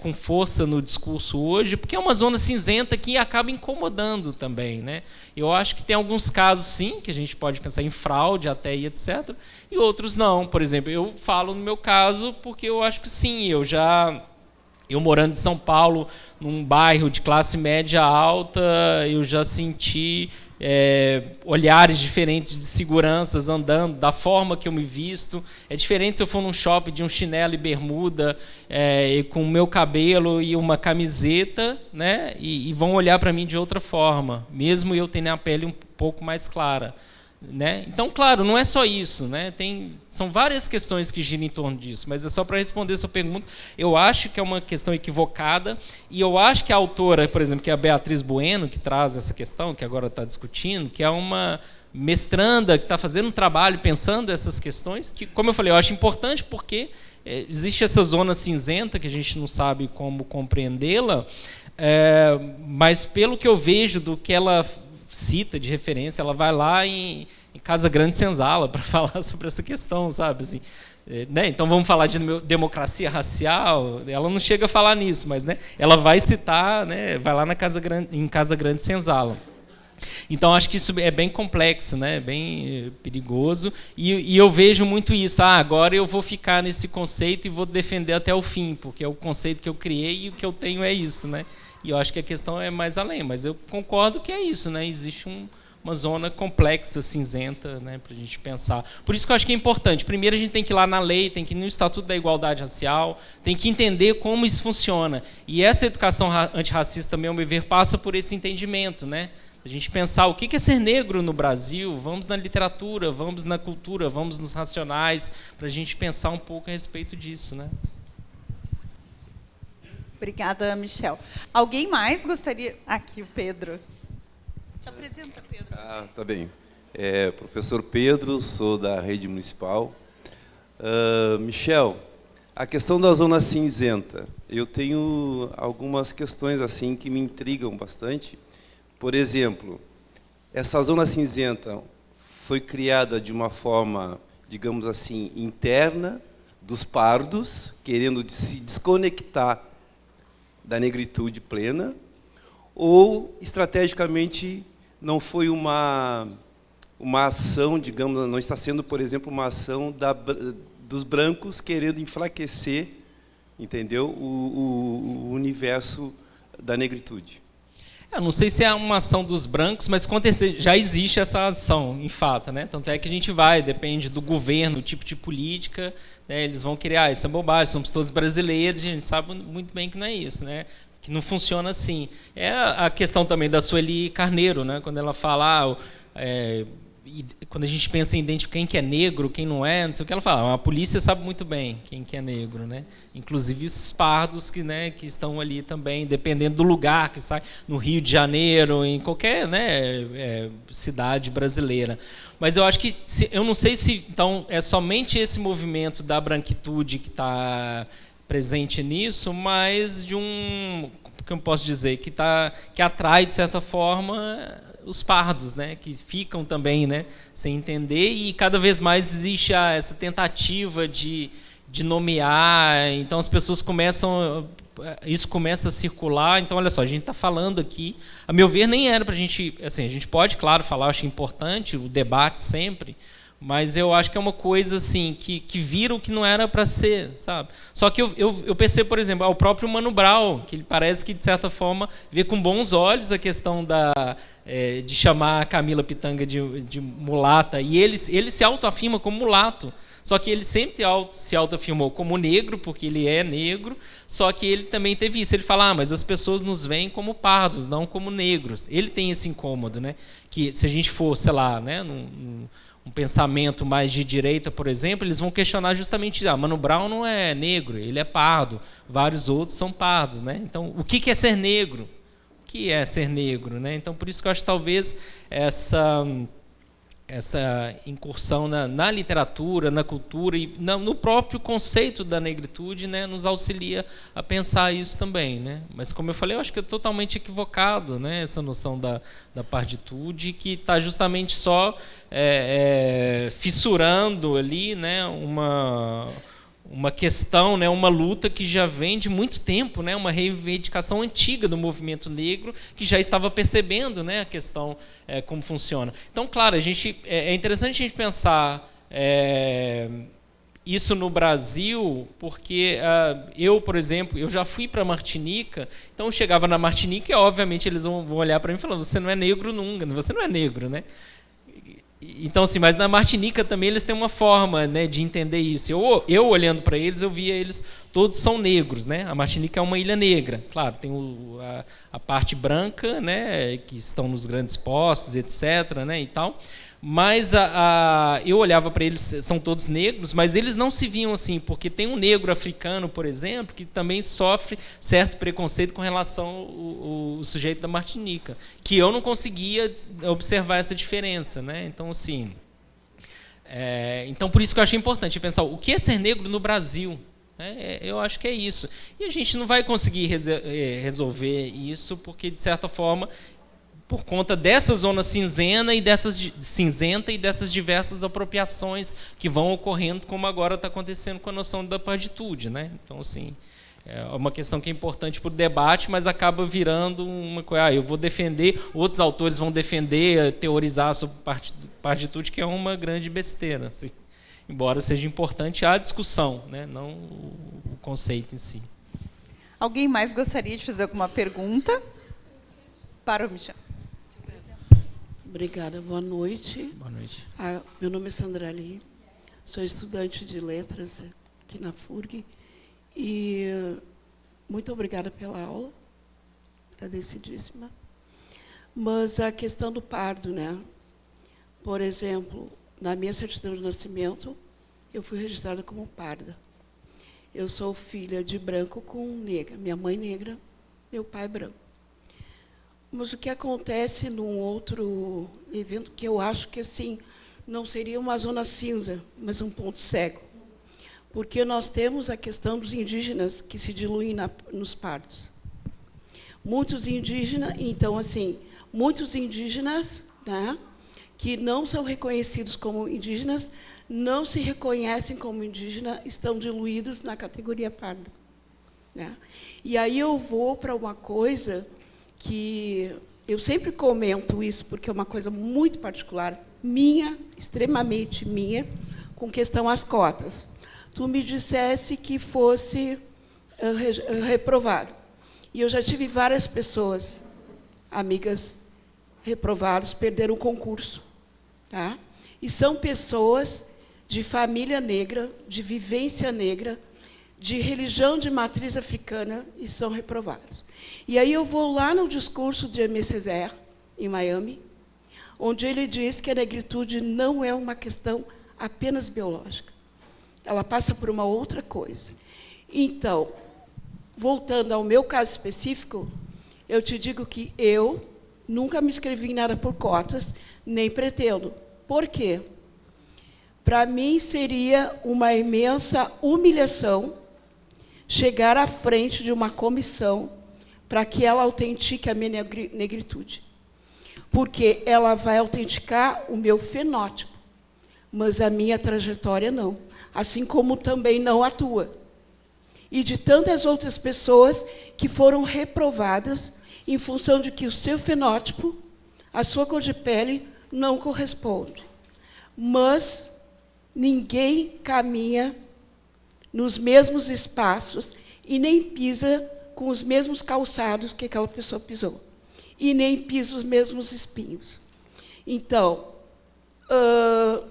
com força no discurso hoje, porque é uma zona cinzenta que acaba incomodando também, né? Eu acho que tem alguns casos, sim, que a gente pode pensar em fraude até e etc., e outros não. Por exemplo, eu falo no meu caso porque eu acho que sim, eu morando em São Paulo, num bairro de classe média alta, eu já senti olhares diferentes de seguranças andando, da forma que eu me visto. É diferente se eu for num shopping de um chinelo e bermuda, com o meu cabelo e uma camiseta, né, e vão olhar para mim de outra forma, mesmo eu tendo a pele um pouco mais clara. Né? Então, claro, não é só isso, né? São várias questões que giram em torno disso, mas é só para responder essa pergunta. Eu acho que é uma questão equivocada, e eu acho que a autora, por exemplo, que é a Beatriz Bueno, que traz essa questão, que agora está discutindo, que é uma mestranda que está fazendo um trabalho pensando essas questões, que, como eu falei, eu acho importante porque existe essa zona cinzenta que a gente não sabe como compreendê-la, mas pelo que eu vejo do que ela cita de referência, ela vai lá em Casa Grande Senzala para falar sobre essa questão, sabe? Assim, né? Então vamos falar de democracia racial, ela não chega a falar nisso, mas, né, ela vai citar, né, vai lá em Casa Grande Senzala. Então acho que isso é bem complexo, né, bem perigoso, e eu vejo muito isso, agora eu vou ficar nesse conceito e vou defender até o fim, porque é o conceito que eu criei e o que eu tenho é isso, né? E eu acho que a questão é mais além, mas eu concordo que é isso, né? Existe uma zona complexa, cinzenta, né, para a gente pensar. Por isso que eu acho que é importante. Primeiro a gente tem que ir lá na lei, tem que ir no Estatuto da Igualdade Racial, tem que entender como isso funciona. E essa educação antirracista, também, ao meu ver, passa por esse entendimento, né? A gente pensar o que é ser negro no Brasil, vamos na literatura, vamos na cultura, vamos nos racionais, para a gente pensar um pouco a respeito disso, né? Obrigada, Michel. Alguém mais gostaria? Aqui, o Pedro. Te apresenta, Pedro. Tá bem. Professor Pedro, sou da rede municipal. Michel, a questão da zona cinzenta, eu tenho algumas questões assim que me intrigam bastante. Por exemplo, essa zona cinzenta foi criada de uma forma, digamos assim, interna, dos pardos, querendo se desconectar da negritude plena, ou estrategicamente não foi uma ação, digamos, não está sendo, por exemplo, uma ação dos brancos querendo enfraquecer, entendeu, o universo da negritude. Eu não sei se é uma ação dos brancos, mas já existe essa ação, em fato, né? Tanto é que a gente depende do governo, o tipo de política, né? Eles vão querer, isso é bobagem, somos todos brasileiros, a gente sabe muito bem que não é isso, né? Que não funciona assim. É a questão também da Sueli Carneiro, né? Quando ela fala, quando a gente pensa em identificar quem que é negro, quem não é, não sei o que ela fala, a polícia sabe muito bem quem que é negro, né? Inclusive os pardos que estão ali também, dependendo do lugar que sai, no Rio de Janeiro, em qualquer, né, cidade brasileira. Mas eu acho que, eu não sei se então é somente esse movimento da branquitude que está presente nisso, mas de que eu posso dizer, que atrai, de certa forma, os pardos, né, que ficam também, né, sem entender, e cada vez mais existe essa tentativa de nomear, então as pessoas isso começa a circular. Então, olha só, a gente está falando aqui, a meu ver, nem era para a gente pode, claro, falar, acho importante o debate sempre, Mas eu acho que é uma coisa assim que vira o que não era para ser, sabe? Só que eu percebo, por exemplo, o próprio Mano Brown, que ele parece que, de certa forma, vê com bons olhos a questão de chamar a Camila Pitanga de mulata, e ele se autoafirma como mulato. Só que ele sempre se autoafirmou como negro, porque ele é negro, só que ele também teve isso. Ele fala, mas as pessoas nos veem como pardos, não como negros. Ele tem esse incômodo, né? Que se a gente for, sei lá, né, um pensamento mais de direita, por exemplo, eles vão questionar justamente, Mano Brown não é negro, ele é pardo, vários outros são pardos, né? Então, o que é ser negro? O que é ser negro, né? Então, por isso que eu acho que talvez essa incursão na literatura, na cultura e no próprio conceito da negritude, né, nos auxilia a pensar isso também, né? Mas, como eu falei, eu acho que é totalmente equivocado, né, essa noção da parditude, que está justamente só fissurando ali, né, uma questão, né, uma luta que já vem de muito tempo, né, uma reivindicação antiga do movimento negro, que já estava percebendo, né, a questão como funciona. Então, claro, é interessante a gente pensar isso no Brasil, porque eu, por exemplo, eu já fui para Martinica, então eu chegava na Martinica e, obviamente, eles vão olhar para mim e falar, você não é negro nunca, você não é negro, né? Então, assim, mas na Martinica também eles têm uma forma, né, de entender isso. Eu olhando para eles, eu via eles, todos são negros, né? A Martinica é uma ilha negra. Claro, tem a parte branca, né, que estão nos grandes postos, etc., né, e tal. Mas eu olhava para eles, são todos negros, mas eles não se viam assim, porque tem um negro africano, por exemplo, que também sofre certo preconceito com relação ao sujeito da Martinica, que eu não conseguia observar essa diferença, né? Então, assim, então por isso que eu achei importante pensar o que é ser negro no Brasil. Eu acho que é isso. E a gente não vai conseguir resolver isso, porque, de certa forma, por conta dessa zona cinzenta e dessas diversas apropriações que vão ocorrendo, como agora está acontecendo com a noção da parditude, né? Então, assim, é uma questão que é importante para o debate, mas acaba virando uma coisa. Eu vou defender, outros autores vão defender, teorizar sobre parditude, que é uma grande besteira, assim, embora seja importante a discussão, né? Não o conceito em si. Alguém mais gostaria de fazer alguma pergunta para o Michel? Obrigada, boa noite. Boa noite. Meu nome é Sandra Lee, sou estudante de letras aqui na FURG e muito obrigada pela aula, agradecidíssima. Mas a questão do pardo, né? Por exemplo, na minha certidão de nascimento, eu fui registrada como parda. Eu sou filha de branco com negra, minha mãe negra, meu pai branco. Mas o que acontece num outro evento, que eu acho que assim não seria uma zona cinza, mas um ponto cego. Porque nós temos a questão dos indígenas que se diluem nos pardos. Muitos indígenas, então, assim, muitos indígenas, né, que não são reconhecidos como indígenas, não se reconhecem como indígena, estão diluídos na categoria parda, né? E aí eu vou para uma coisa que eu sempre comento isso, porque é uma coisa muito particular, minha, extremamente minha, com questão às cotas. Tu me dissesse que fosse reprovado. E eu já tive várias pessoas, amigas reprovadas, perderam o concurso. Tá? E são pessoas de família negra, de vivência negra, de religião de matriz africana, e são reprovados. E aí eu vou lá no discurso de Aimé Césaire, em Miami, onde ele diz que a negritude não é uma questão apenas biológica. Ela passa por uma outra coisa. Então, voltando ao meu caso específico, eu te digo que eu nunca me inscrevi em nada por cotas, nem pretendo. Por quê? Para mim, seria uma imensa humilhação chegar à frente de uma comissão para que ela autentique a minha negritude. Porque ela vai autenticar o meu fenótipo, mas a minha trajetória não. Assim como também não a tua. E de tantas outras pessoas que foram reprovadas em função de que o seu fenótipo, a sua cor de pele, não corresponde. mas ninguém caminha nos mesmos espaços e nem pisa com os mesmos calçados que aquela pessoa pisou. E nem pisa os mesmos espinhos. Então,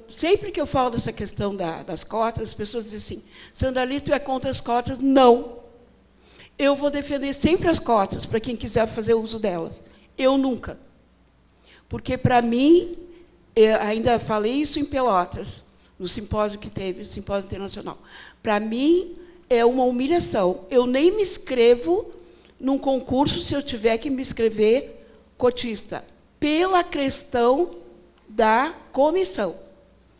sempre que eu falo dessa questão das cotas, as pessoas dizem assim, Sandra Lee, tu é contra as cotas? Não. Eu vou defender sempre as cotas, para quem quiser fazer uso delas. Eu nunca. Porque, para mim, ainda falei isso em Pelotas, no simpósio que teve, o simpósio internacional. Para mim, é uma humilhação. Eu nem me inscrevo num concurso se eu tiver que me inscrever cotista, pela questão da comissão.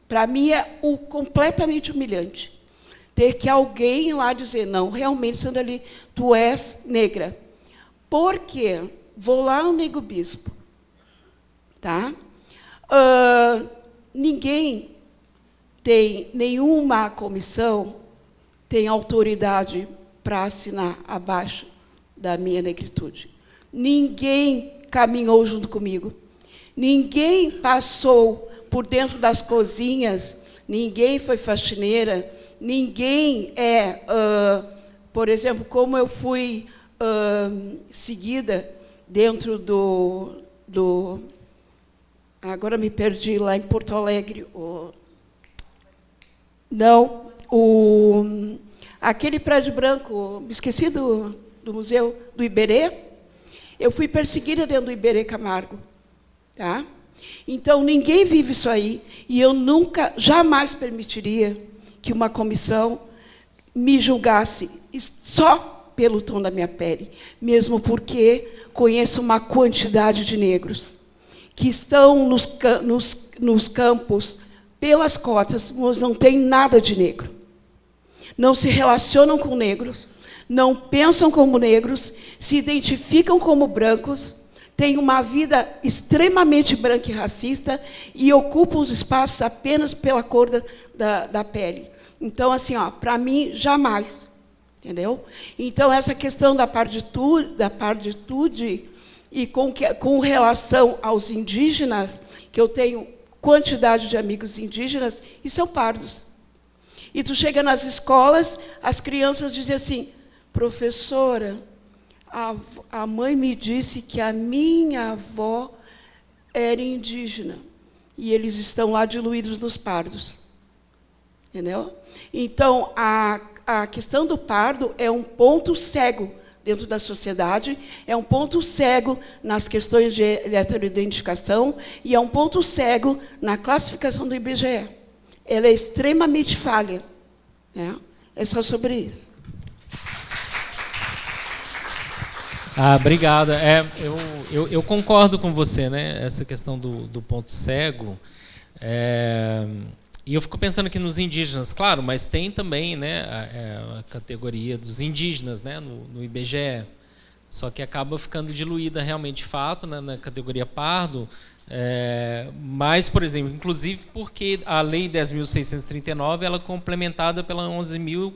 Para mim, é completamente humilhante ter que alguém lá dizer, não, realmente, Sandra Lee, tu és negra. Por quê? Vou lá no Nego Bispo. Tá? Ninguém tem, nenhuma comissão tem autoridade para assinar abaixo da minha negritude. Ninguém caminhou junto comigo. Ninguém passou por dentro das cozinhas, ninguém foi faxineira, ninguém por exemplo, como eu fui seguida dentro do... Agora me perdi lá em Porto Alegre. Aquele prédio branco, me esqueci do museu do Iberê. Eu fui perseguida dentro do Iberê Camargo. Tá? Então, ninguém vive isso aí, e eu nunca, jamais permitiria que uma comissão me julgasse só pelo tom da minha pele, mesmo porque conheço uma quantidade de negros que estão nos campos pelas cotas, mas não tem nada de negro. Não se relacionam com negros, não pensam como negros, se identificam como brancos, têm uma vida extremamente branca e racista e ocupam os espaços apenas pela cor da pele. Então, assim, para mim, jamais. Entendeu? Então, essa questão da partitude e com relação aos indígenas, que eu tenho quantidade de amigos indígenas, e são pardos. E tu chega nas escolas, as crianças dizem assim, professora, a mãe me disse que a minha avó era indígena, e eles estão lá diluídos nos pardos. Entendeu? Então, a questão do pardo é um ponto cego dentro da sociedade, é um ponto cego nas questões de heteroidentificação e é um ponto cego na classificação do IBGE. Ela é extremamente falha. Né? É só sobre isso. Obrigado. Eu concordo com você, né? Essa questão do ponto cego. E eu fico pensando aqui nos indígenas, claro, mas tem também, né, a categoria dos indígenas, né, no IBGE. Só que acaba ficando diluída realmente de fato, né, na categoria pardo. Mas, por exemplo, inclusive porque a Lei 10.639 ela é complementada pela 11.000,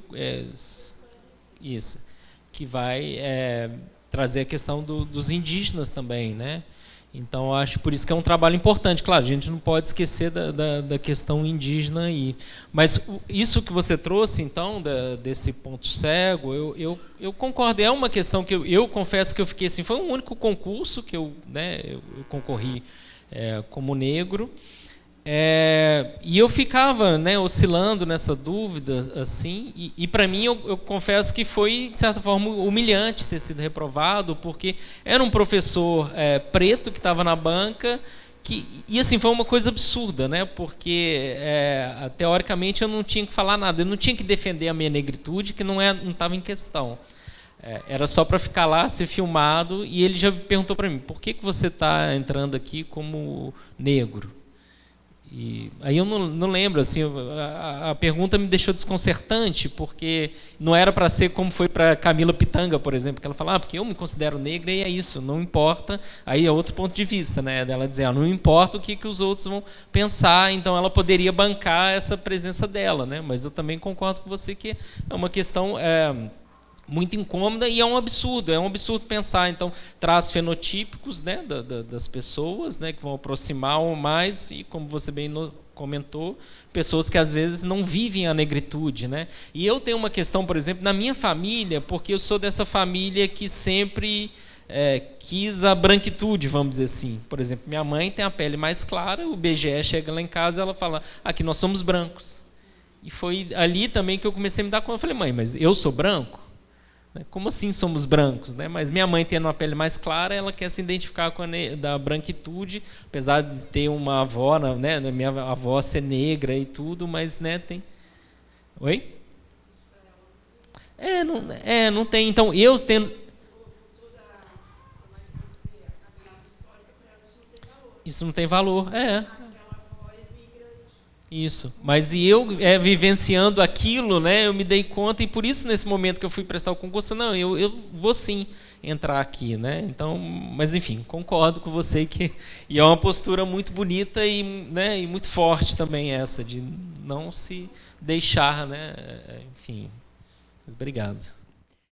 isso, que vai trazer a questão dos indígenas também, né? Então, acho por isso que é um trabalho importante. Claro, a gente não pode esquecer da questão indígena aí. Mas isso que você trouxe, então, desse ponto cego, eu concordo. É uma questão que eu confesso que eu fiquei assim, foi um único concurso que eu concorri como negro. E eu ficava, né, oscilando nessa dúvida, assim, e para mim eu confesso que foi, de certa forma, humilhante ter sido reprovado, porque era um professor preto que estava na banca, e assim, foi uma coisa absurda, né, porque teoricamente eu não tinha que falar nada, eu não tinha que defender a minha negritude, que não estava em questão. Era só para ficar lá, ser filmado, e ele já perguntou para mim, por que você está entrando aqui como negro? E aí eu não lembro, assim, a pergunta me deixou desconcertante, porque não era para ser como foi para Camila Pitanga, por exemplo, que ela fala, porque eu me considero negra e é isso, não importa, aí é outro ponto de vista, né, dela dizer, não importa o que os outros vão pensar, então ela poderia bancar essa presença dela, né, mas eu também concordo com você que é uma questão muito incômoda, e é um absurdo pensar. Então, traços fenotípicos, né, das pessoas, né, que vão aproximar ou mais, e como você bem comentou, pessoas que às vezes não vivem a negritude, né? E eu tenho uma questão, por exemplo, na minha família, porque eu sou dessa família que sempre quis a branquitude, vamos dizer assim. Por exemplo, minha mãe tem a pele mais clara, o IBGE chega lá em casa e ela fala, aqui nós somos brancos. E foi ali também que eu comecei a me dar conta. Eu falei, mãe, mas eu sou branco? Como assim somos brancos, né? Mas minha mãe, tendo uma pele mais clara, ela quer se identificar com da branquitude, apesar de ter uma avó, né, minha avó ser negra e tudo, mas, né, tem... Oi? Não tem. Então, eu tendo... Isso não tem valor. Isso. Mas e eu vivenciando aquilo, né, eu me dei conta, e por isso, nesse momento que eu fui prestar o concurso, não, eu vou sim entrar aqui, né? Então, mas enfim, concordo com você e é uma postura muito bonita e, né, e muito forte também essa, de não se deixar, né? Enfim. Mas obrigado.